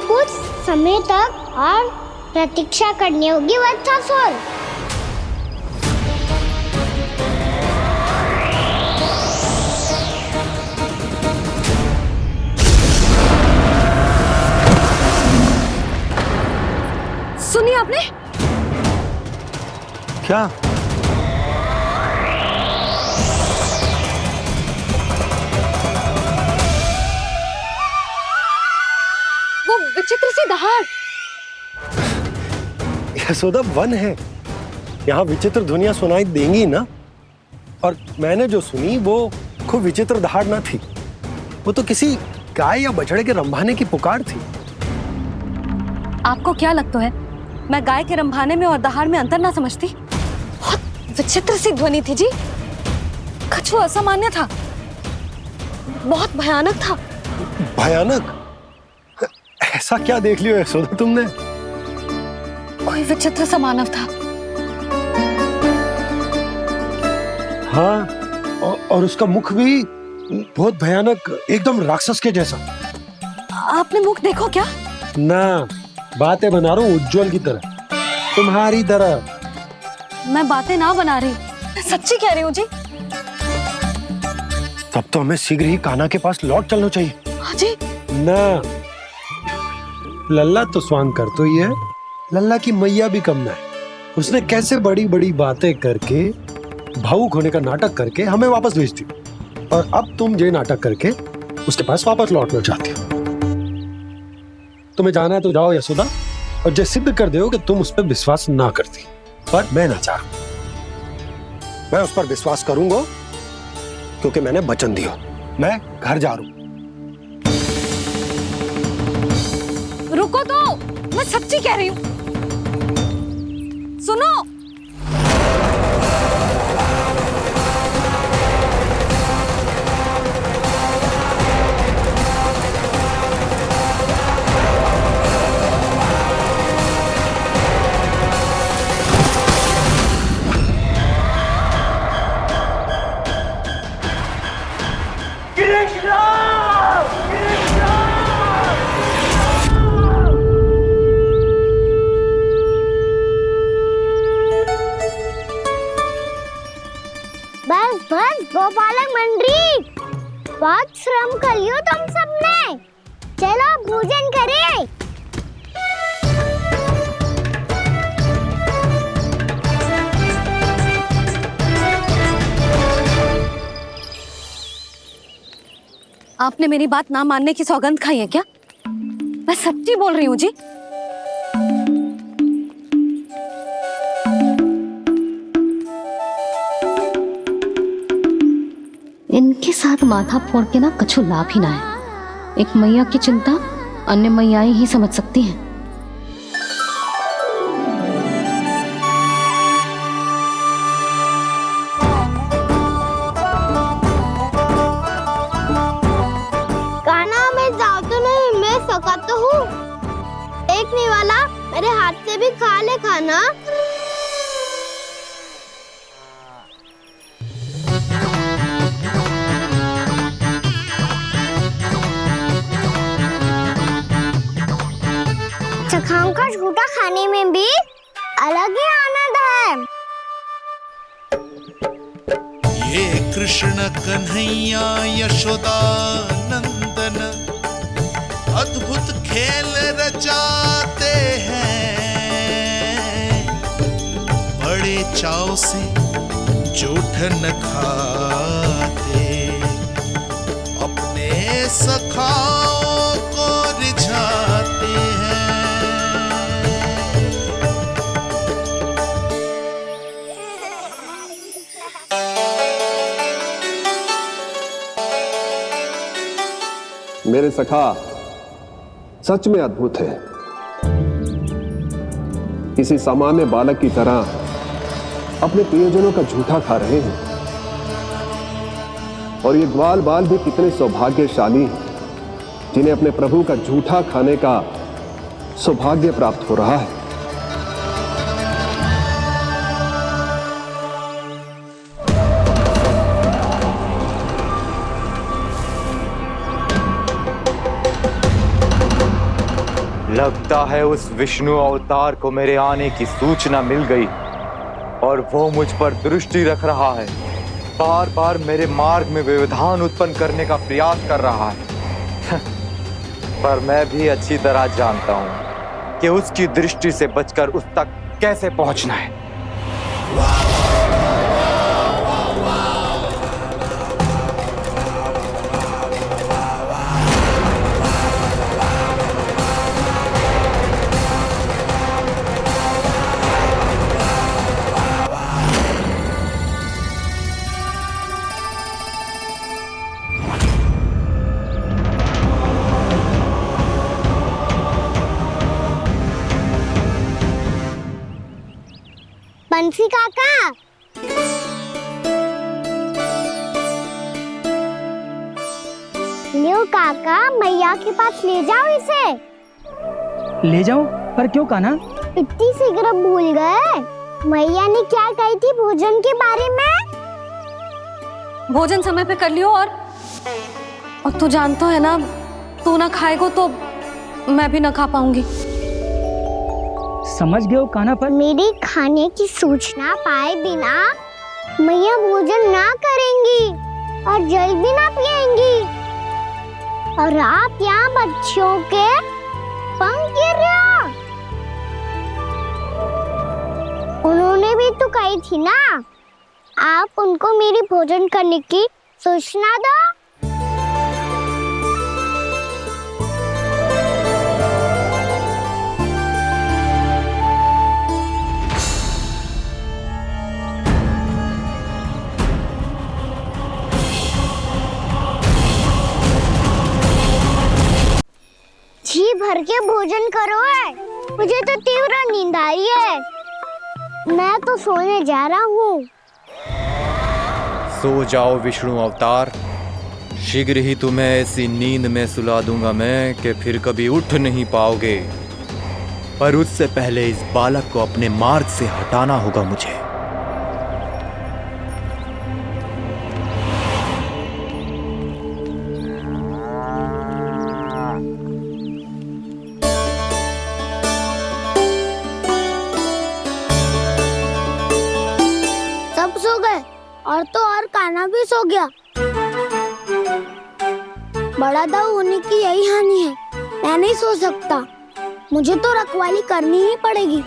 कुछ समय तक और प्रतीक्षा करनी होगी वत्सासुर। सुनिए आपने क्या? वो विचित्र सी दहाड़। यशोदा, वन है, यहाँ विचित्र ध्वनियां सुनाई देंगी ना। और मैंने जो सुनी वो खूब विचित्र दहाड़ ना थी, वो तो किसी गाय या बछड़े के रंभाने की पुकार थी। आपको क्या लगता है मैं गाय के रंभाने में और दहाड़ में अंतर ना समझती? बहुत विचित्र सी ध्वनि थी जी, कछु असामान्य था, बहुत भयानक था। भयानक? ऐसा क्या देख लियो यशोदा तुमने? कोई विचित्र सा मानव था। हाँ, और उसका मुख भी बहुत भयानक, एकदम राक्षस के जैसा। आपने मुख देखो क्या? ना, बातें बना रहा हूँ उज्जवल की तरह, तुम्हारी तरह। मैं बातें ना बना रही, मैं सच्ची कह रही हूँ जी। तब तो हमें शीघ्र ही कान्हा के पास लौट चलना चाहिए। हाँ जी। ना, लल्ला तो स्वांग कर तो ही है, लल्ला की मैया भी कम ना है। उसने कैसे बड़ी बड़ी बातें करके, भावुक होने का नाटक करके हमें वापस भेज दी, और अब तुम ये नाटक करके उसके पास वापस लौटना चाहती हो। तुम्हें जाना है तो जाओ यशोदा, और जो सिद्ध कर दो कि तुम उस पर विश्वास ना करती। पर मैं ना चाहूं, मैं उस पर विश्वास करूंगा, क्योंकि मैंने वचन दिया। मैं घर जा रहा हूं। रुको तो, मैं सच्ची कह रही हूँ। सुनो, बस बस गोपालक मंडली, बहुत श्रम कर लियो तुम सबने। चलो भोजन करें। आपने मेरी बात ना मानने की सौगंध खाई है क्या? मैं सच्ची बोल रही हूँ जी। इनके साथ माथा फोड़ के ना कछु लाभ ही ना है। एक मैया की चिंता अन्य मैयाएं ही समझ सकती हैं। कान्हा, मैं जाऊँ तो नहीं, मैं सका तो हूँ। एक नहीं वाला मेरे हाथ से भी खा ले खाना। चखाओं का झूठा खाने में भी अलग ही आनंद है। ये कृष्ण कन्हैया यशोदा नंदन अद्भुत खेल रचाते हैं, बड़े चाव से जूठ न खाते, अपने सखाओं को रिझाते हैं। मेरे सखा सच में अद्भुत है। किसी सामान्य बालक की तरह अपने प्रियजनों का झूठा खा रहे हैं। और ये ग्वाल बाल भी कितने सौभाग्यशाली हैं, जिन्हें अपने प्रभु का झूठा खाने का सौभाग्य प्राप्त हो रहा है। लगता है उस विष्णु अवतार को मेरे आने की सूचना मिल गई और वो मुझ पर दृष्टि रख रहा है। बार बार मेरे मार्ग में व्यवधान उत्पन्न करने का प्रयास कर रहा है। पर मैं भी अच्छी तरह जानता हूं कि उसकी दृष्टि से बचकर उस तक कैसे पहुंचना है। बंसी काका, लियो काका, मैया के पास ले जाओ इसे। ले जाओ? पर क्यों कान्हा? इतनी शीघ्र भूल गए? मैया ने क्या कही थी भोजन के बारे में? भोजन समय पे कर लियो। और तू जानता है ना, तू ना खाएगा तो मैं भी ना खा पाऊंगी। समझ गए हो कान्हा? पर मेरी खाने की सूचना पाए बिना मैया भोजन ना करेंगी और जल भी ना पिएंगी। और आप यहाँ बच्चों के पंख गिर रहे हो। उन्होंने भी तो कही थी ना, आप उनको मेरी भोजन करने की सूचना दो। जी भर के भोजन करो है। मुझे तो तीव्र नींद आई है। मैं तो सोने जा रहा हूँ। सो जाओ विष्णु अवतार, शीघ्र ही तुम्हें ऐसी नींद में सुला दूंगा मैं कि फिर कभी उठ नहीं पाओगे। पर उससे पहले इस बालक को अपने मार्ग से हटाना होगा मुझे। सब सो गए और तो और कान्हा भी सो गया। बड़ा दाऊ होने की यही हानि है। मैं नहीं सो सकता। मुझे तो रखवाली करनी ही पड़ेगी।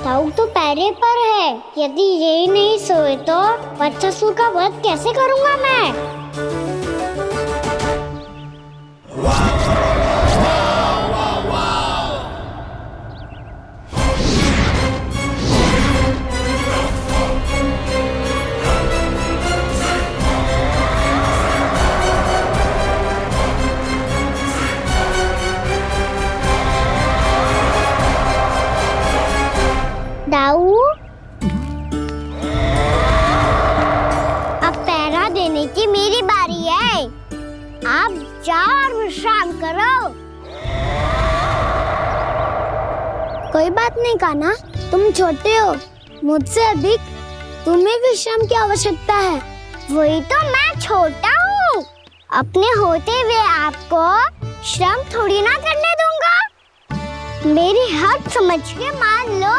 दाऊ तो पैरे पर है। यदि यही नहीं सोए तो बच्चासुर का वध कैसे करूंगा मैं? दाऊ, अब पहरा देने की मेरी बारी है। आप जाओ और विश्राम करो। कोई बात नहीं कान्हा, तुम छोटे हो। मुझसे अधिक तुम्हें विश्राम की आवश्यकता है। वही तो, मैं छोटा हूँ। अपने होते हुए आपको श्रम थोड़ी ना करने दूंगा। मेरी हद समझ के मान लो।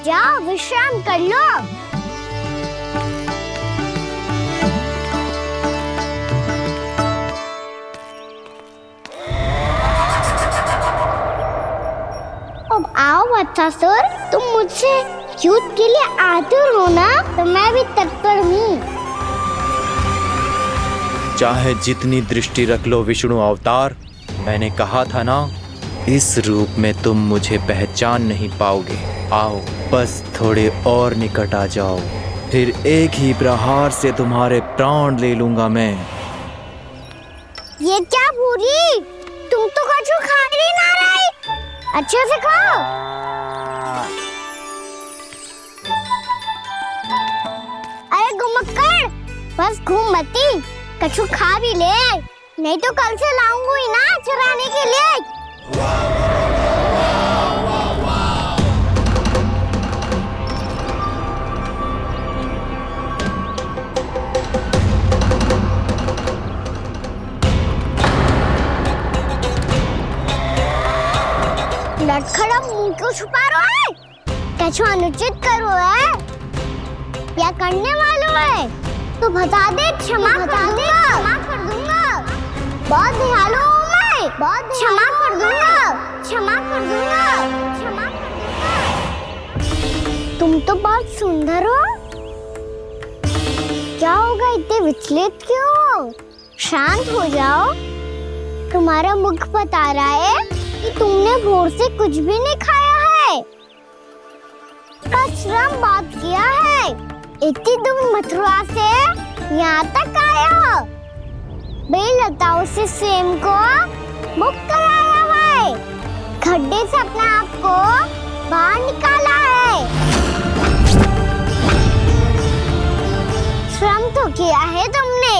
जाओ विश्राम कर लो। अब आओ बच्चासुर, तुम मुझसे युद्ध के लिए आतुर हो ना? तो मैं भी तत्पर हूँ। चाहे जितनी दृष्टि रख लो विष्णु अवतार, मैंने कहा था ना, इस रूप में तुम मुझे पहचान नहीं पाओगे। आओ बस थोड़े और निकट आ जाओ, फिर एक ही प्रहार से तुम्हारे प्राण ले लूंगा मैं। ये क्या भूरी? तुम तो कछु खा ही ना रही। अच्छे से खाओ। अरे घुमक्कड़, बस घूम मती, कछु खा भी ले, नहीं तो कल से लाऊंगी ना चुराने के लिए। लटखड़ा मुंह क्यों छुपा रहा है? कछु अनुचित करो है या करने वालों है तो बता दे, क्षमा कर दूंगा। बहुत दयालु हूँ मैं, बहुत क्षमा कर दूंगा। तुम तो बहुत सुंदर हो। क्या होगा, इतने विचलित क्यों हो? शांत हो जाओ। तुम्हारा मुख बता रहा है कि तुमने भोर से कुछ भी नहीं खाया है। श्रम बात किया है। इतनी दूर मथुरा से यहाँ तक आया हो। बेलताओं से स्वयं को मुक्त कराया हुआ है। खड्डे से अपने आप को बाहर निकाला है। श्रम तो किया है तुमने,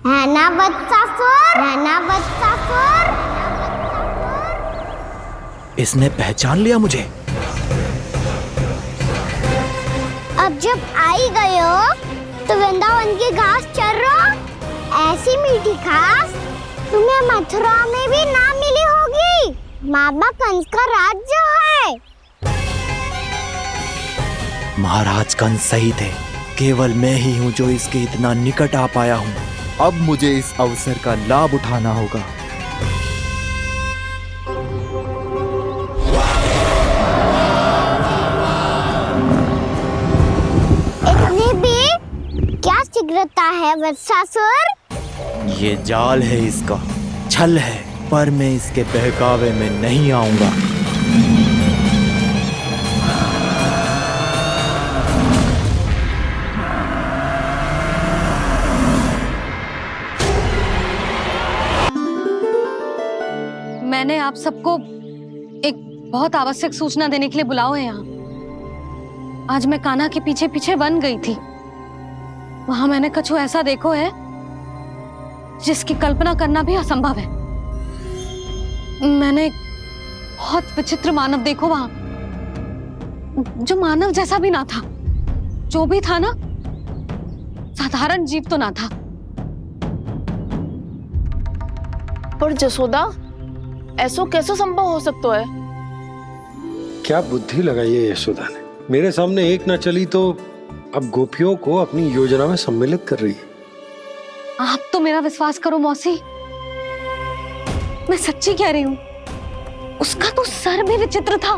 है ना बच्चासुर? इसने पहचान लिया मुझे। अब जब आई गए हो तो वृंदावन की घास चर रहो। ऐसी मीठी घास तुम्हें मथुरा में भी ना मिली होगी। मामा कंस का राज्य है। महाराज कंस सही थे, केवल मैं ही हूँ जो इसके इतना निकट आ पाया हूँ। अब मुझे इस अवसर का लाभ उठाना होगा। इतनी भी क्या शीघ्रता है वत्सासुर? ये जाल है इसका, छल है। पर मैं इसके बहकावे में नहीं आऊंगा। मैंने आप सबको एक बहुत आवश्यक सूचना देने के लिए बुलाओ है यहाँ। आज मैं कान्हा के पीछे पीछे वन गई थी। वहां मैंने कछु ऐसा देखो है जिसकी कल्पना करना भी असंभव है। मैंने बहुत विचित्र मानव देखो वहां, जो मानव जैसा भी ना था। जो भी था ना, साधारण जीव तो ना था। पर जसोदा, ऐसा कैसे संभव हो सकता है? क्या बुद्धि लगाई है यशोदा ने। मेरे सामने एक ना चली तो अब गोपियों को अपनी योजना में सम्मिलित कर रही है। आप तो मेरा विश्वास करो मौसी, मैं सच्ची कह रही हूं। उसका तो सर भी विचित्र था।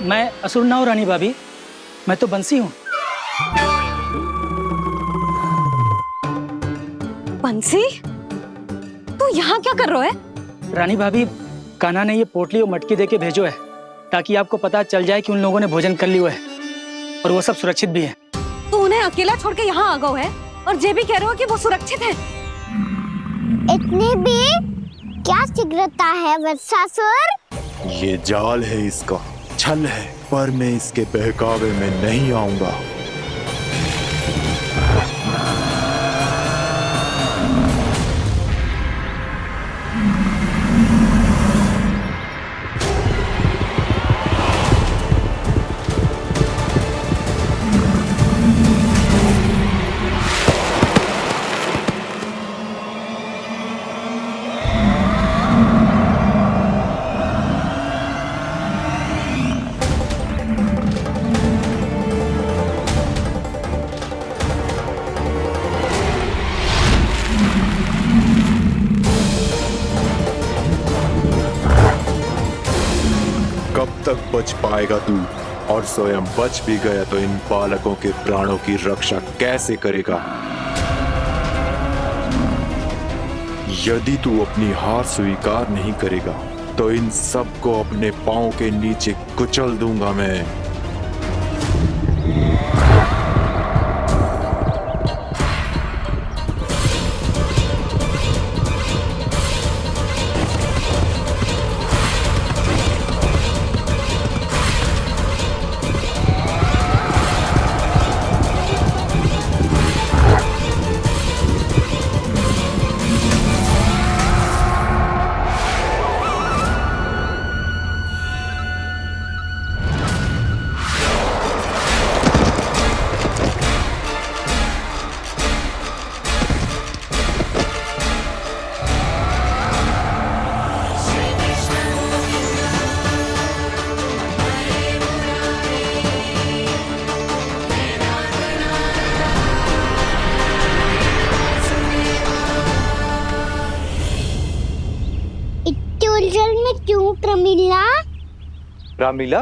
मैं असुर ना हूं रानी भाभी, मैं तो बंसी हूँ। बंसी, तू यहाँ क्या कर रहा है? रानी भाभी, कान्हा ने ये पोटली और मटकी देके भेजो है ताकि आपको पता चल जाए कि उन लोगों ने भोजन कर लिया है और वो सब सुरक्षित भी है। तू उन्हें अकेला छोड़ के यहाँ आ गए है और ये भी कह रहे हो कि वो सुरक्षित है। इतनी भी क्या शीघ्रता है वत्सासुर? ये जाल है, इसका छल है, पर मैं इसके बहकावे में नहीं आऊंगा। कब तक बच पाएगा तू? और स्वयं बच भी गया तो इन बालकों के प्राणों की रक्षा कैसे करेगा? यदि तू अपनी हार स्वीकार नहीं करेगा तो इन सबको अपने पांव के नीचे कुचल दूंगा मैं। उलझन में क्यों प्रमिला? रामलीला,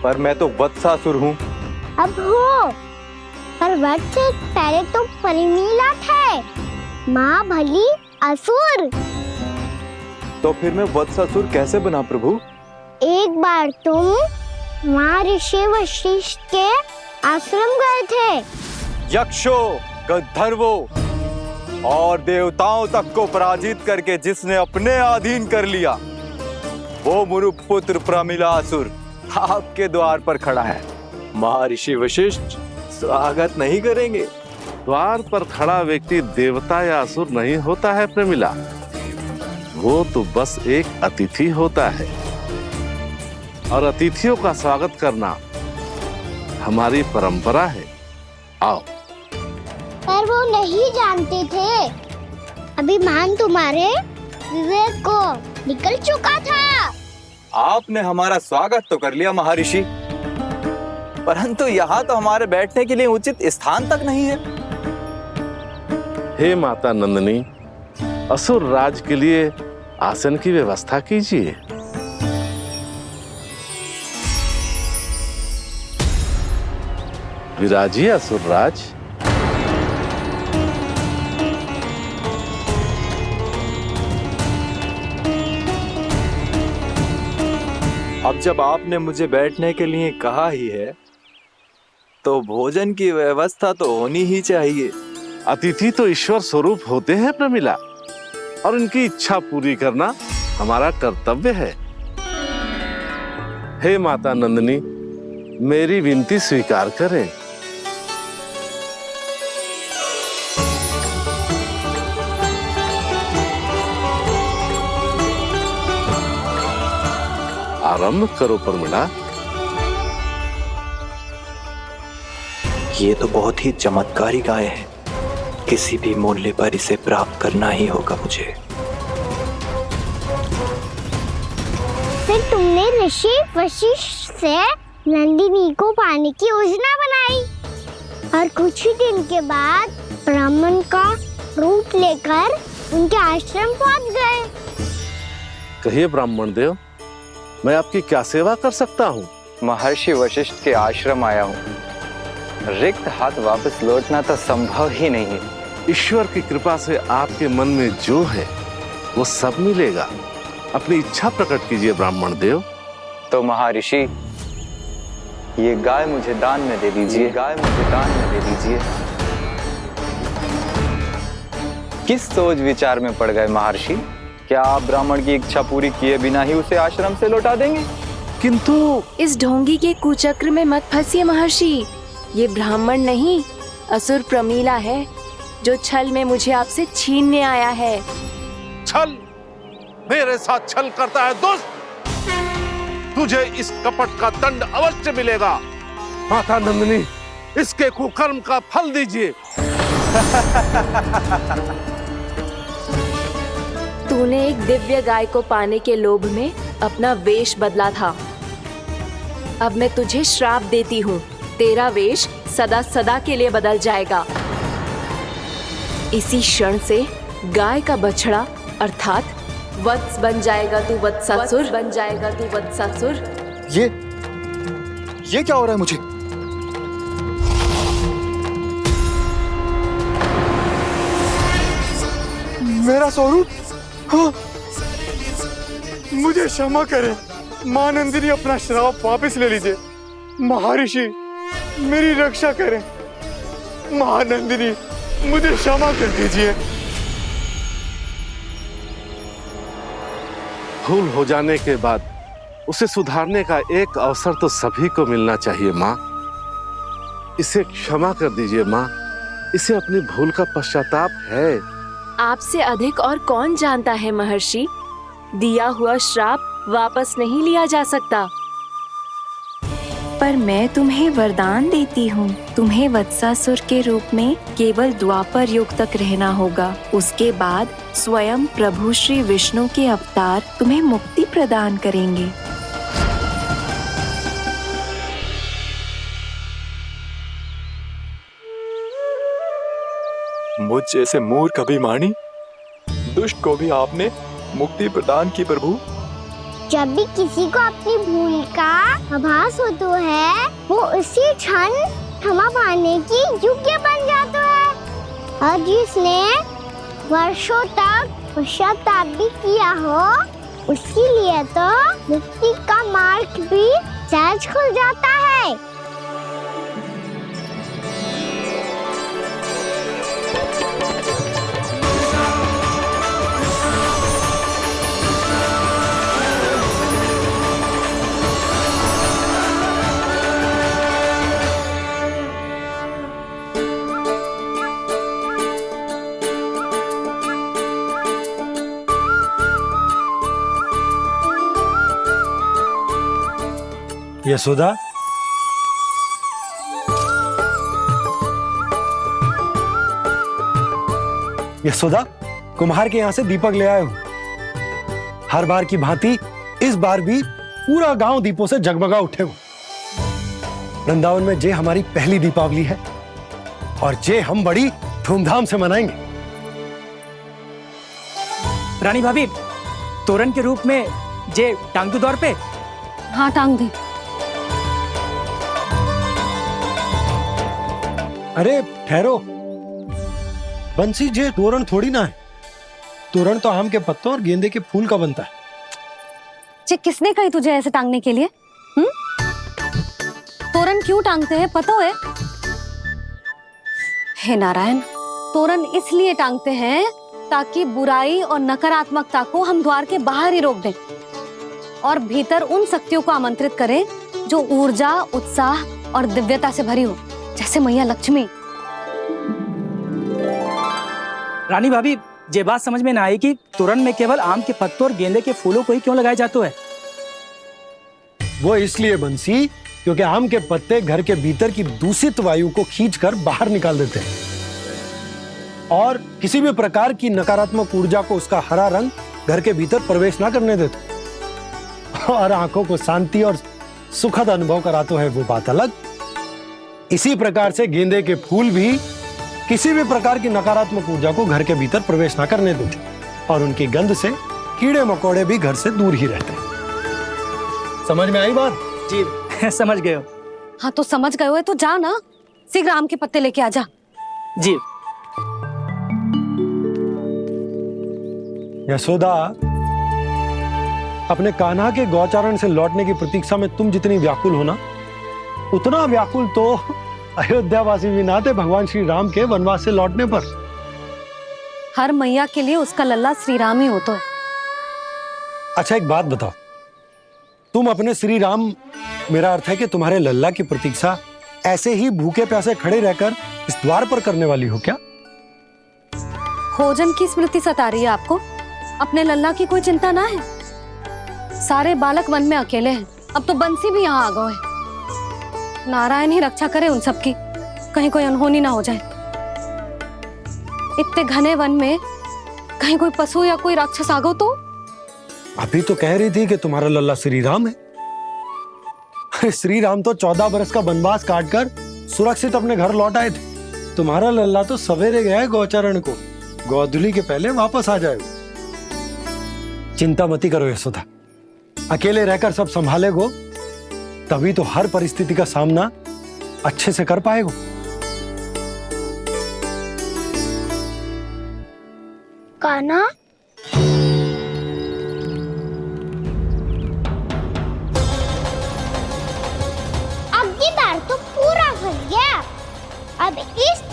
पर मैं तो वत्सासुर हूँ। अब हो, पर वत्स से पहले तो परिमीला थे, माँ भली असुर। तो फिर मैं वत्सासुर कैसे बना प्रभु? एक बार तुम माँ ऋषि वशिष्ठ के आश्रम गए थे। यक्षो, गंधर्वों और देवताओं तक को पराजित करके जिसने अपने अधीन कर लिया, वो मुरुपुत्र प्रमिलासुर आपके द्वार पर खड़ा है। महर्षि वशिष्ठ स्वागत नहीं करेंगे? द्वार पर खड़ा व्यक्ति देवता या असुर नहीं होता है प्रमिला, वो तो बस एक अतिथि होता है और अतिथियों का स्वागत करना हमारी परंपरा है। आओ। पर वो नहीं जानते थे, अभिमान तुम्हारे विवेक को निकल चुका था। आपने हमारा स्वागत तो कर लिया महर्षि, परंतु यहाँ तो हमारे बैठने के लिए उचित स्थान तक नहीं है। हे माता नंदिनी, असुर राज के लिए आसन की व्यवस्था कीजिए। विराजिए असुर राज। अब जब आपने मुझे बैठने के लिए कहा ही है, तो भोजन की व्यवस्था तो होनी ही चाहिए। अतिथि तो ईश्वर स्वरूप होते हैं प्रमिला, और उनकी इच्छा पूरी करना हमारा कर्तव्य है। हे माता नंदिनी, मेरी विनती स्वीकार करें। आरंभ करो प्रमिला। ये तो बहुत ही चमत्कारी गाय है, किसी भी मूल्य पर इसे प्राप्त करना ही होगा मुझे। फिर तुमने ऋषि वशिष्ठ से नंदिनी को पाने की योजना बनाई और कुछ ही दिन के बाद ब्राह्मण का रूप लेकर उनके आश्रम पहुंच गए। कहिए ब्राह्मण देव, मैं आपकी क्या सेवा कर सकता हूँ? महर्षि वशिष्ठ के आश्रम आया हूँ। रिक्त हाथ वापस लौटना तो संभव ही नहीं है। ईश्वर की कृपा से आपके मन में जो है वो सब मिलेगा। अपनी इच्छा प्रकट कीजिए ब्राह्मण देव। तो महर्षि, ये गाय मुझे दान में दे दीजिए। गाय मुझे दान में दे दीजिए। किस सोच विचार में पड़ गए महर्षि? क्या आप ब्राह्मण की इच्छा पूरी किए बिना ही उसे आश्रम से लौटा देंगे? किंतु इस ढोंगी के कुचक्र में मत फंसिए महर्षि। ये ब्राह्मण नहीं, असुर प्रमीला है, जो छल में मुझे आपसे छीनने आया है। छल? मेरे साथ छल करता है दुष्ट? तुझे इस कपट का दंड अवश्य मिलेगा। माता नंदिनी, इसके कुकर्म का फल दीजिए। तूने एक दिव्य गाय को पाने के लोभ में अपना वेश बदला था। अब मैं तुझे श्राप देती हूँ, तेरा वेश सदा सदा के लिए बदल जाएगा। इसी क्षण से गाय का बछड़ा अर्थात वत्स बन जाएगा तू वत्सासुर। बन जाएगा तू वत्सासुर। ये क्या हो रहा है मुझे? मेरा स्वरूप? हाँ। मुझे क्षमा करें मां नंदिनी, अपना श्राप वापस ले लीजिए। महर्षि, मेरी रक्षा करें। मां नंदिनी, मुझे क्षमा कर दीजिए। भूल हो जाने के बाद उसे सुधारने का एक अवसर तो सभी को मिलना चाहिए माँ। इसे क्षमा कर दीजिए माँ, इसे अपनी भूल का पश्चाताप है। आपसे अधिक और कौन जानता है महर्षि, दिया हुआ श्राप वापस नहीं लिया जा सकता। पर मैं तुम्हें वरदान देती हूँ, तुम्हें वत्सासुर के रूप में केवल द्वापर युग तक रहना होगा। उसके बाद स्वयं प्रभु श्री विष्णु के अवतार तुम्हें मुक्ति प्रदान करेंगे। मुझ जैसे मूर्ख अभिमानी दुष्ट को भी आपने मुक्ति प्रदान की प्रभु। जब भी किसी को अपनी भूल का आभास होता है, वो उसी क्षण क्षमा पाने की योग्य बन जाता है। और जिसने वर्षों तक पश्चाताप भी किया हो, उसके लिए तो मुक्ति का मार्ग भी सहज खुल जाता है। यशोदा, यशोदा, कुम्हार के यहाँ से दीपक ले आया हूं। हर बार की भांति इस बार भी पूरा गांव दीपों से जगमगा उठे हो। वृंदावन में जे हमारी पहली दीपावली है और जे हम बड़ी धूमधाम से मनाएंगे। रानी भाभी, तोरण के रूप में जे टांग दो दौर पे। हाँ टांग दे। अरे ठहरो, बंसी जे तोरण थोड़ी ना है। तोरण तो आम के पत्तों और गेंदे के फूल का बनता है। जे किसने कही तुझे ऐसे टांगने के लिए? तोरण क्यों टांगते हैं पता है? हे नारायण, तोरण इसलिए टांगते हैं ताकि बुराई और नकारात्मकता को हम द्वार के बाहर ही रोक दें और भीतर उन शक्तियों को आमंत्रित करें जो ऊर्जा, उत्साह और दिव्यता से भरी हो, जैसे मैया लक्ष्मी। रानी भाभी, ये बात समझ में ना आई कि तोरण में केवल आम के पत्तों और गेंदे के फूलों को ही क्यों लगाया जाता है? वो इसलिए बंसी, क्योंकि आम के पत्ते घर के भीतर की दूषित वायु को खींचकर बाहर निकाल देते हैं और किसी भी प्रकार की नकारात्मक ऊर्जा को उसका हरा रंग घर के भीतर प्रवेश ना करने देते और आंखों को शांति और सुखद अनुभव कराते है, वो बात अलग। इसी प्रकार से गेंदे के फूल भी किसी भी प्रकार की नकारात्मक ऊर्जा को घर के भीतर प्रवेश ना करने देते और उनकी गंध से कीड़े मकोड़े भी घर से दूर ही रहते हैं। समझ में आई बात? जी समझ गए हो। हाँ तो समझ गए हो तो जा ना, शीघ्र आम के पत्ते लेके आ जा। जी। यशोदा, अपने कान्हा के गौचारण से लौटने की प्रतीक्षा में तुम जितनी व्याकुल हो ना, उतना व्याकुल तो अयोध्यावासी भी ना थे भगवान श्री राम के वनवास से लौटने पर। हर मैया के लिए उसका लल्ला श्री राम ही होता है। अच्छा एक बात बताओ, तुम अपने श्री राम, मेरा अर्थ है कि तुम्हारे लल्ला की प्रतीक्षा ऐसे ही भूखे प्यासे खड़े रहकर इस द्वार पर करने वाली हो क्या? भोजन की स्मृति सता रही है आपको? अपने लल्ला की कोई चिंता ना है। सारे बालक वन में अकेले हैं, अब तो बंसी भी यहाँ आ गए हैं। नारायण ही रक्षा करे उन सबकी, कहीं कोई अनहोनी ना हो जाए। इतने घने वन में कहीं कोई पशु या कोई राक्षस आ गो तो? अभी तो कह रही थी कि तुम्हारा लल्ला श्री राम है। श्री राम तो 14 बरस का वनवास काटकर सुरक्षित अपने घर लौट आए थे। तुम्हारा लल्ला तो सवेरे गया है गौचरण को, गोधूली के पहले वापस आ जाएगा। चिंता मती करो यशोदा, अकेले रहकर सब संभालेगो तभी तो हर परिस्थिति का सामना अच्छे से कर पाएगो। कान्हा, अब की बार तो पूरा फंस गया। अब इस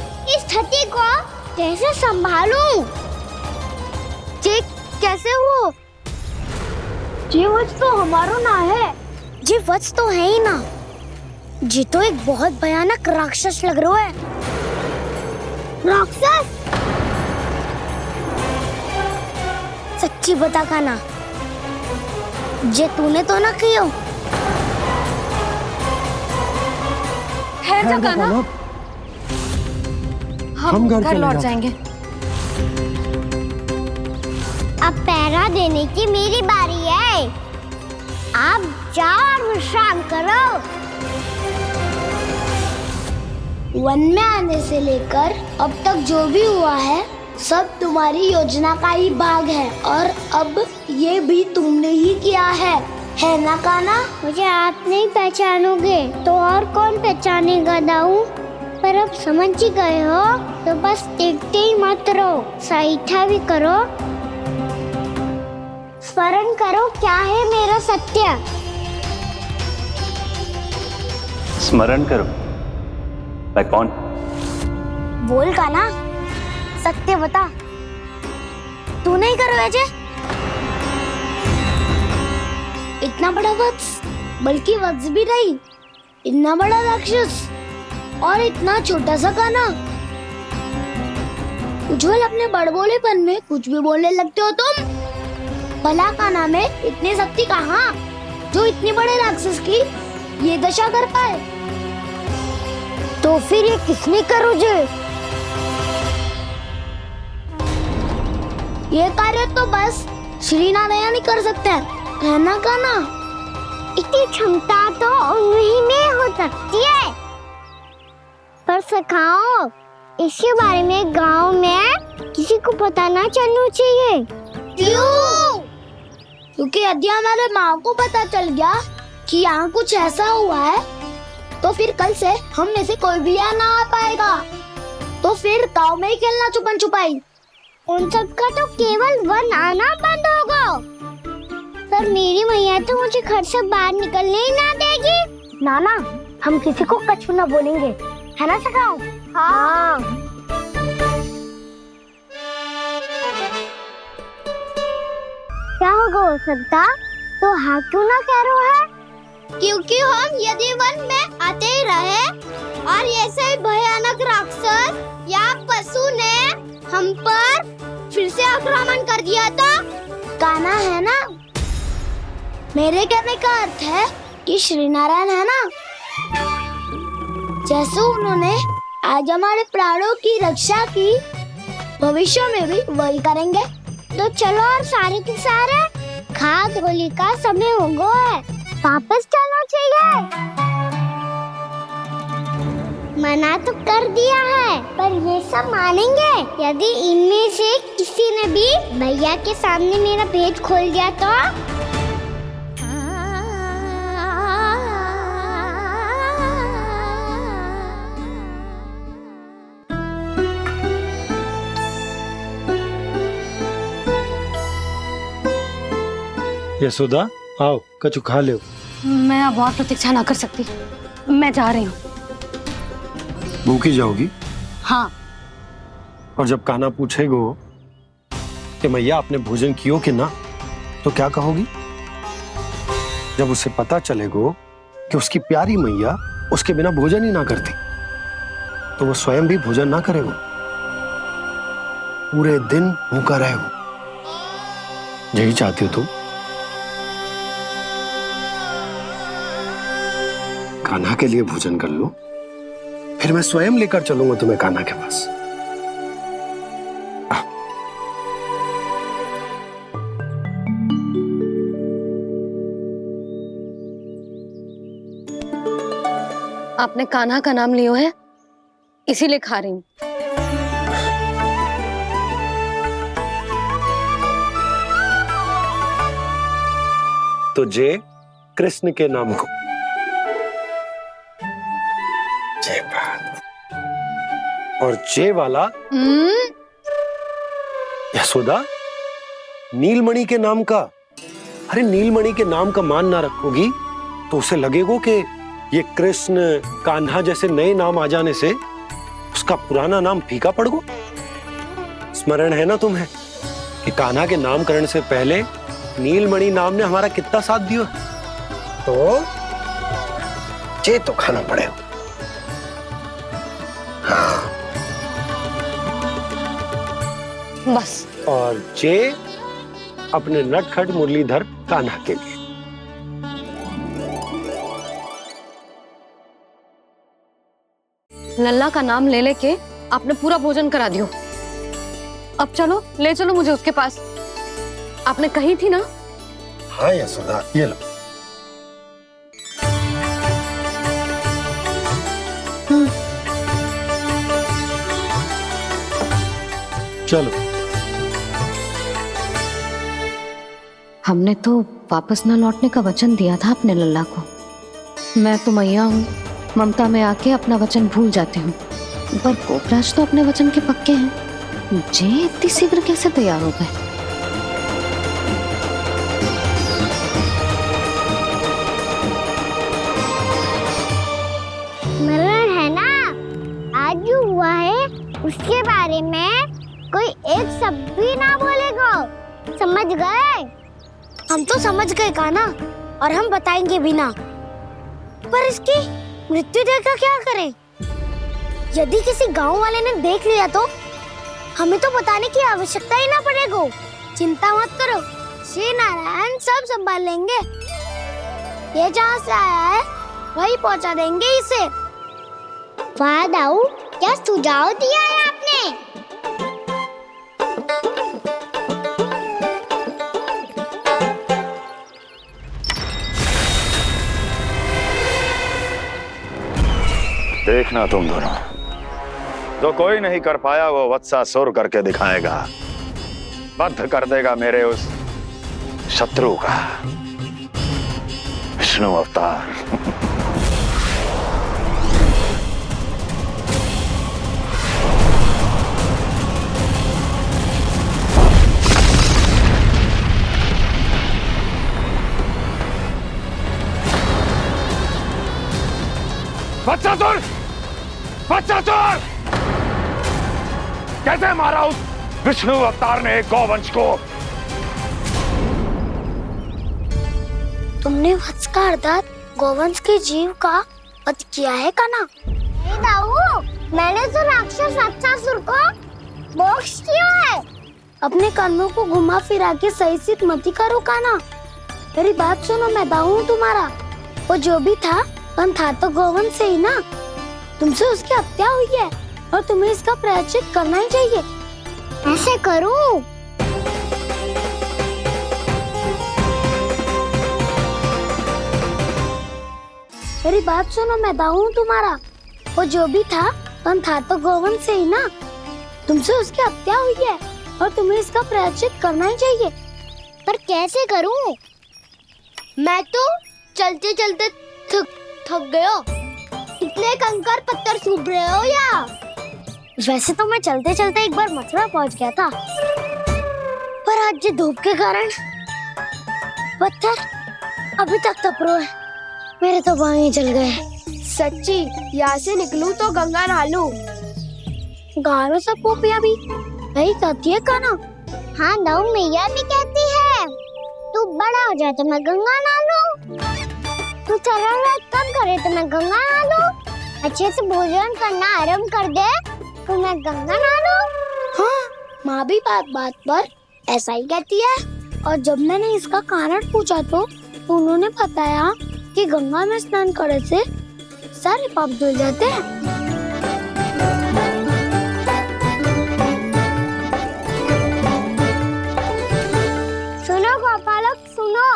स्थिति को कैसे संभालूं? जी कैसे हो? जी वच तो हमारो ना है। जी वच तो है ही ना। जी तो एक बहुत भयानक राक्षस लग रहा है। राक्षस? सच्ची बता कान्हा, जे तूने तो ना कियो? ठहर जा कान्हा, हम घर लौट जाएंगे। अब पहरा देने की मेरी बारी है। आप जाओ और विश्राम करो। वन में आने से लेकर अब तक जो भी हुआ है सब तुम्हारी योजना का ही भाग है और अब ये भी तुमने ही किया है ना कान्हा? मुझे आप नहीं पहचानोगे तो और कौन पहचानेगा दाऊ? पर अब समझ ही गए हो तो बस देखते ही मत रहो, सहीठा भी करो। स्मरण करो क्या है मेरा सत्य। स्मरण करो? मैं कौन? बोल कान्हा, सत्य बता। तू नहीं करो अजय? इतना बड़ा वत्स, बल्कि वत्स भी नहीं, इतना बड़ा राक्षस और इतना छोटा सा कान्हा। उज्जवल अपने बड़बोलेपन में कुछ भी बोलने लगते हो तुम। भला कान्हा में इतनी शक्ति कहाँ जो इतनी बड़े राक्षस की ये दशा कर पाए? तो फिर ये किसने करो जे? ये कार्य तो बस श्री नारायण ही कर सकते हैं, है ना कान्हा? इतनी क्षमता तो उन्हीं में हो सकती है। पर सखाओ, इसके बारे में गांव में किसी को पता ना चलना चाहिए। क्यों? क्योंकि यदि हमारे माँ को पता चल गया कि यहाँ कुछ ऐसा हुआ है, तो फिर कल से हम में से कोई भी यहाँ ना आ पाएगा। तो फिर गाँव में ही खेलना छुपन छुपाई। उन सबका तो केवल वन आना बंद होगा। पर मेरी मैया तो मुझे घर से बाहर निकलने ही ना देगी। नाना, हम किसी को कछु ना बोलेंगे, है ना सखाओ? हाँ। क्या होगा हो सकता? तो हाँ क्यों ना कह रहे है? क्योंकि हम यदि वन में आते ही रहे और ऐसे ही भयानक राक्षस या पशु ने हम पर फिर से आक्रमण कर दिया तो कान्हा है ना, मेरे कहने का अर्थ है कि श्री नारायण है ना, जैसे उन्होंने आज हमारे प्राणों की रक्षा की, भविष्य में भी वही करेंगे। तो चलो और सारे के सारे खाद होली का समय हो गया है, वापस चलो चाहिए। मना तो कर दिया है, पर ये सब मानेंगे यदि इनमें से किसी ने भी भैया के सामने मेरा पेट खोल दिया तो? यशोदा, आओ कछु खा लो। मैं अब और प्रतीक्षा ना कर सकती, मैं जा रही हूँ। भूखी जाओगी? हाँ। और जब कान्हा पूछेगो कि मैया आपने भोजन कियो कि ना, तो क्या कहोगी? जब उसे पता चलेगो कि उसकी प्यारी मैया उसके बिना भोजन ही ना करती, तो वो स्वयं भी भोजन ना करेगो, पूरे दिन भूखा रहेगो। यही चाहती हो तुम? कान्हा के लिए भोजन कर लो, फिर मैं स्वयं लेकर चलूंगा तुम्हें कान्हा के पास। आपने कान्हा का नाम लियो है, इसीलिए खा रही हूँ। तो जय कृष्ण के नाम को। जय बात। और जय वाला यशोदा, नीलमणि के नाम का। अरे नीलमणि के नाम का मान ना रखोगी तो उसे लगेगा कि ये कृष्ण कान्हा जैसे नए नाम आ जाने से उसका पुराना नाम फीका पड़ गो। स्मरण है ना तुम्हें कि कान्हा के नामकरण से पहले नीलमणि नाम ने हमारा कितना साथ दिया? तो जे तो खाना पड़ेगा। हाँ। बस। और जे अपने नटखट मुरलीधर कान्हा के लिए। लल्ला का नाम ले लेके आपने पूरा भोजन करा दियो। अब चलो, ले चलो मुझे उसके पास। आपने कही थी ना? हाँ यशोदा, ये लो। चलो। हमने तो वापस ना लौटने का वचन दिया था अपने लल्ला को। मैं तो मैया हूँ, ममता में आके अपना वचन भूल जाती हूँ, पर गोपराज तो अपने वचन के पक्के हैं। जे इतनी शीघ्र कैसे तैयार हो गए? मरण है ना, आज जो हुआ है उसके बारे में कोई एक शब्द भी ना बोलेगा। समझ गए? हम तो समझ गए कान्हा, और हम बताएंगे भी ना। पर इसकी मृत्यु देखकर क्या करें? यदि किसी गांव वाले ने देख लिया तो हमें तो बताने की आवश्यकता ही ना पड़ेगा। चिंता मत करो, श्री नारायण सब संभाल लेंगे। ये जहाँ से आया है वही पहुँचा देंगे इसे। वाह दाऊ, क्या सुझाव दिया है आपने? देखना तुम दोनों, जो कोई नहीं कर पाया वो वत्सासुर करके दिखाएगा। बद्ध कर देगा मेरे उस शत्रु का विष्णु अवतार। वत्सासुर! वत्सासुर! कैसे मारा उस विष्णु अवतार ने गौवंश को? तुमने वत्स का अर्थात गोवंश के जीव का वध किया है कान्हा? नहीं दाऊ, मैंने तो राक्षस वत्सासुर को मोक्ष किया है। अपने कर्मों को घुमा फिरा के सही सिद्ध मत करो कान्हा। मेरी बात सुनो, मैं दाऊ हूँ तुम्हारा। वो जो भी था पण था तो गोवंश से ही ना। तुमसे उसकी हत्या हुई है और तुम्हें इसका प्रायश्चित करना ही चाहिए। ऐसे करूं? मेरी बात सुनो, मैं दाऊ हूँ तुम्हारा। वो जो भी था पण था तो गोवंश से ही ना। तुमसे उसकी हत्या हुई है और तुम्हें इसका प्रायश्चित करना ही चाहिए। पर कैसे करूं? मैं तो चलते चलते थक गया। इतने कंकर पत्थर सूख रहे हो या? वैसे तो मैं चलते चलते एक बार मथुरा पहुंच गया था, पर आज ये धूप के कारण पत्थर अभी तक तप रहे हैं। मेरे तो बाएं ही जल गए। सच्ची, यहाँ से निकलूं तो गंगा नहा लूं। गारो सब पोपिया भी यही कहती है कान्हा। हाँ दाऊ, मैया भी कहती है तू बड़ा हो जाए तो मैं गंगा नहा लूं, तू चरण कम करे तो मैं गंगा नहा लूं, अच्छे से भोजन करना आरंभ कर दे तो मैं गंगा नहा लूं। हाँ, माँ भी बात बात पर ऐसा ही कहती है। और जब मैंने इसका कारण पूछा तो उन्होंने बताया कि गंगा में स्नान करने से सारे पाप धुल जाते हैं। सुनो गोपालक, सुनो,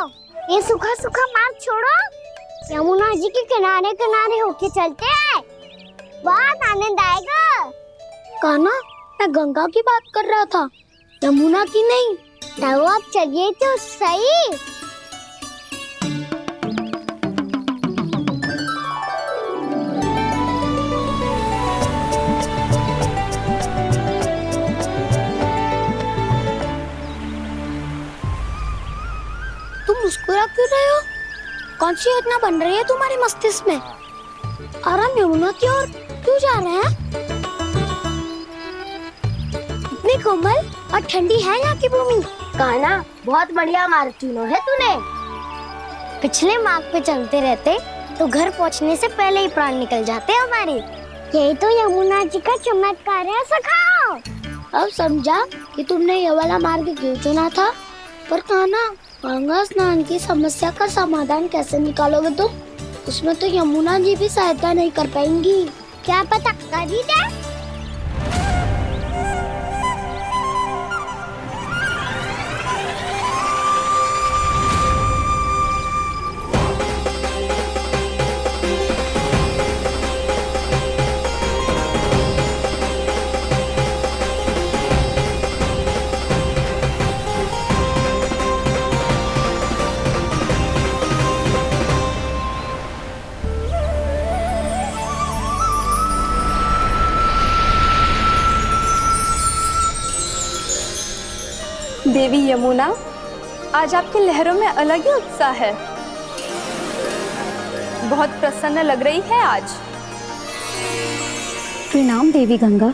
ये सूखा सूखा मार्ग छोड़ो, यमुना जी के किनारे किनारे होके चलते हैं, बहुत आनंद आएगा। कान्हा, मैं गंगा की बात कर रहा था, यमुना की नहीं। तो आप चलिए तो सही। तुम मुस्कुरा क्यों रहे हो? कौन सी योजना बन रही है तुम्हारे मस्तिष्क में? और हम यमुना की ओर क्यों जा रहे हैं? इतनी कोमल और ठंडी है यहाँ की भूमि। कान्हा, बहुत बढ़िया मार्ग चुना है तूने। पिछले मार्ग पे चलते रहते तो घर पहुँचने से पहले ही प्राण निकल जाते हमारे। यही तो यमुना जी का चमत्कार है सखा। अब समझा कि तुमने ये वाला मार्ग क्यों चुना था। पर कान्हा, गंगा स्नान की समस्या का समाधान कैसे निकालोगे तुम? उसमें तो यमुना जी भी सहायता नहीं कर पाएंगी। क्या पता कर ही दे। देवी यमुना, आज आपकी लहरों में अलग ही उत्साह है। बहुत प्रसन्न लग रही है आज। प्रणाम देवी गंगा।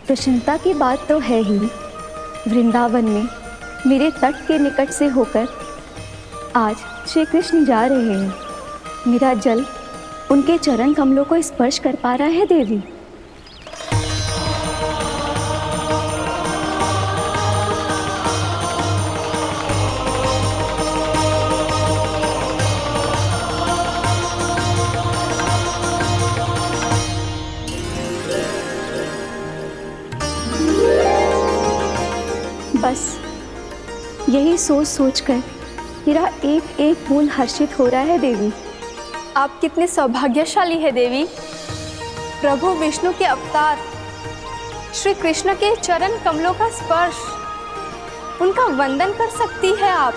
प्रसन्नता की बात तो है ही। वृंदावन में मेरे तट के निकट से होकर आज श्री कृष्ण जा रहे हैं। मेरा जल उनके चरण कमलों को स्पर्श कर पा रहा है देवी। बस यही सोच सोचकर मेरा एक एक बूंद हर्षित हो रहा है देवी। आप कितने सौभाग्यशाली है देवी। प्रभु विष्णु के अवतार श्री कृष्ण के चरण कमलों का स्पर्श, उनका वंदन कर सकती है आप।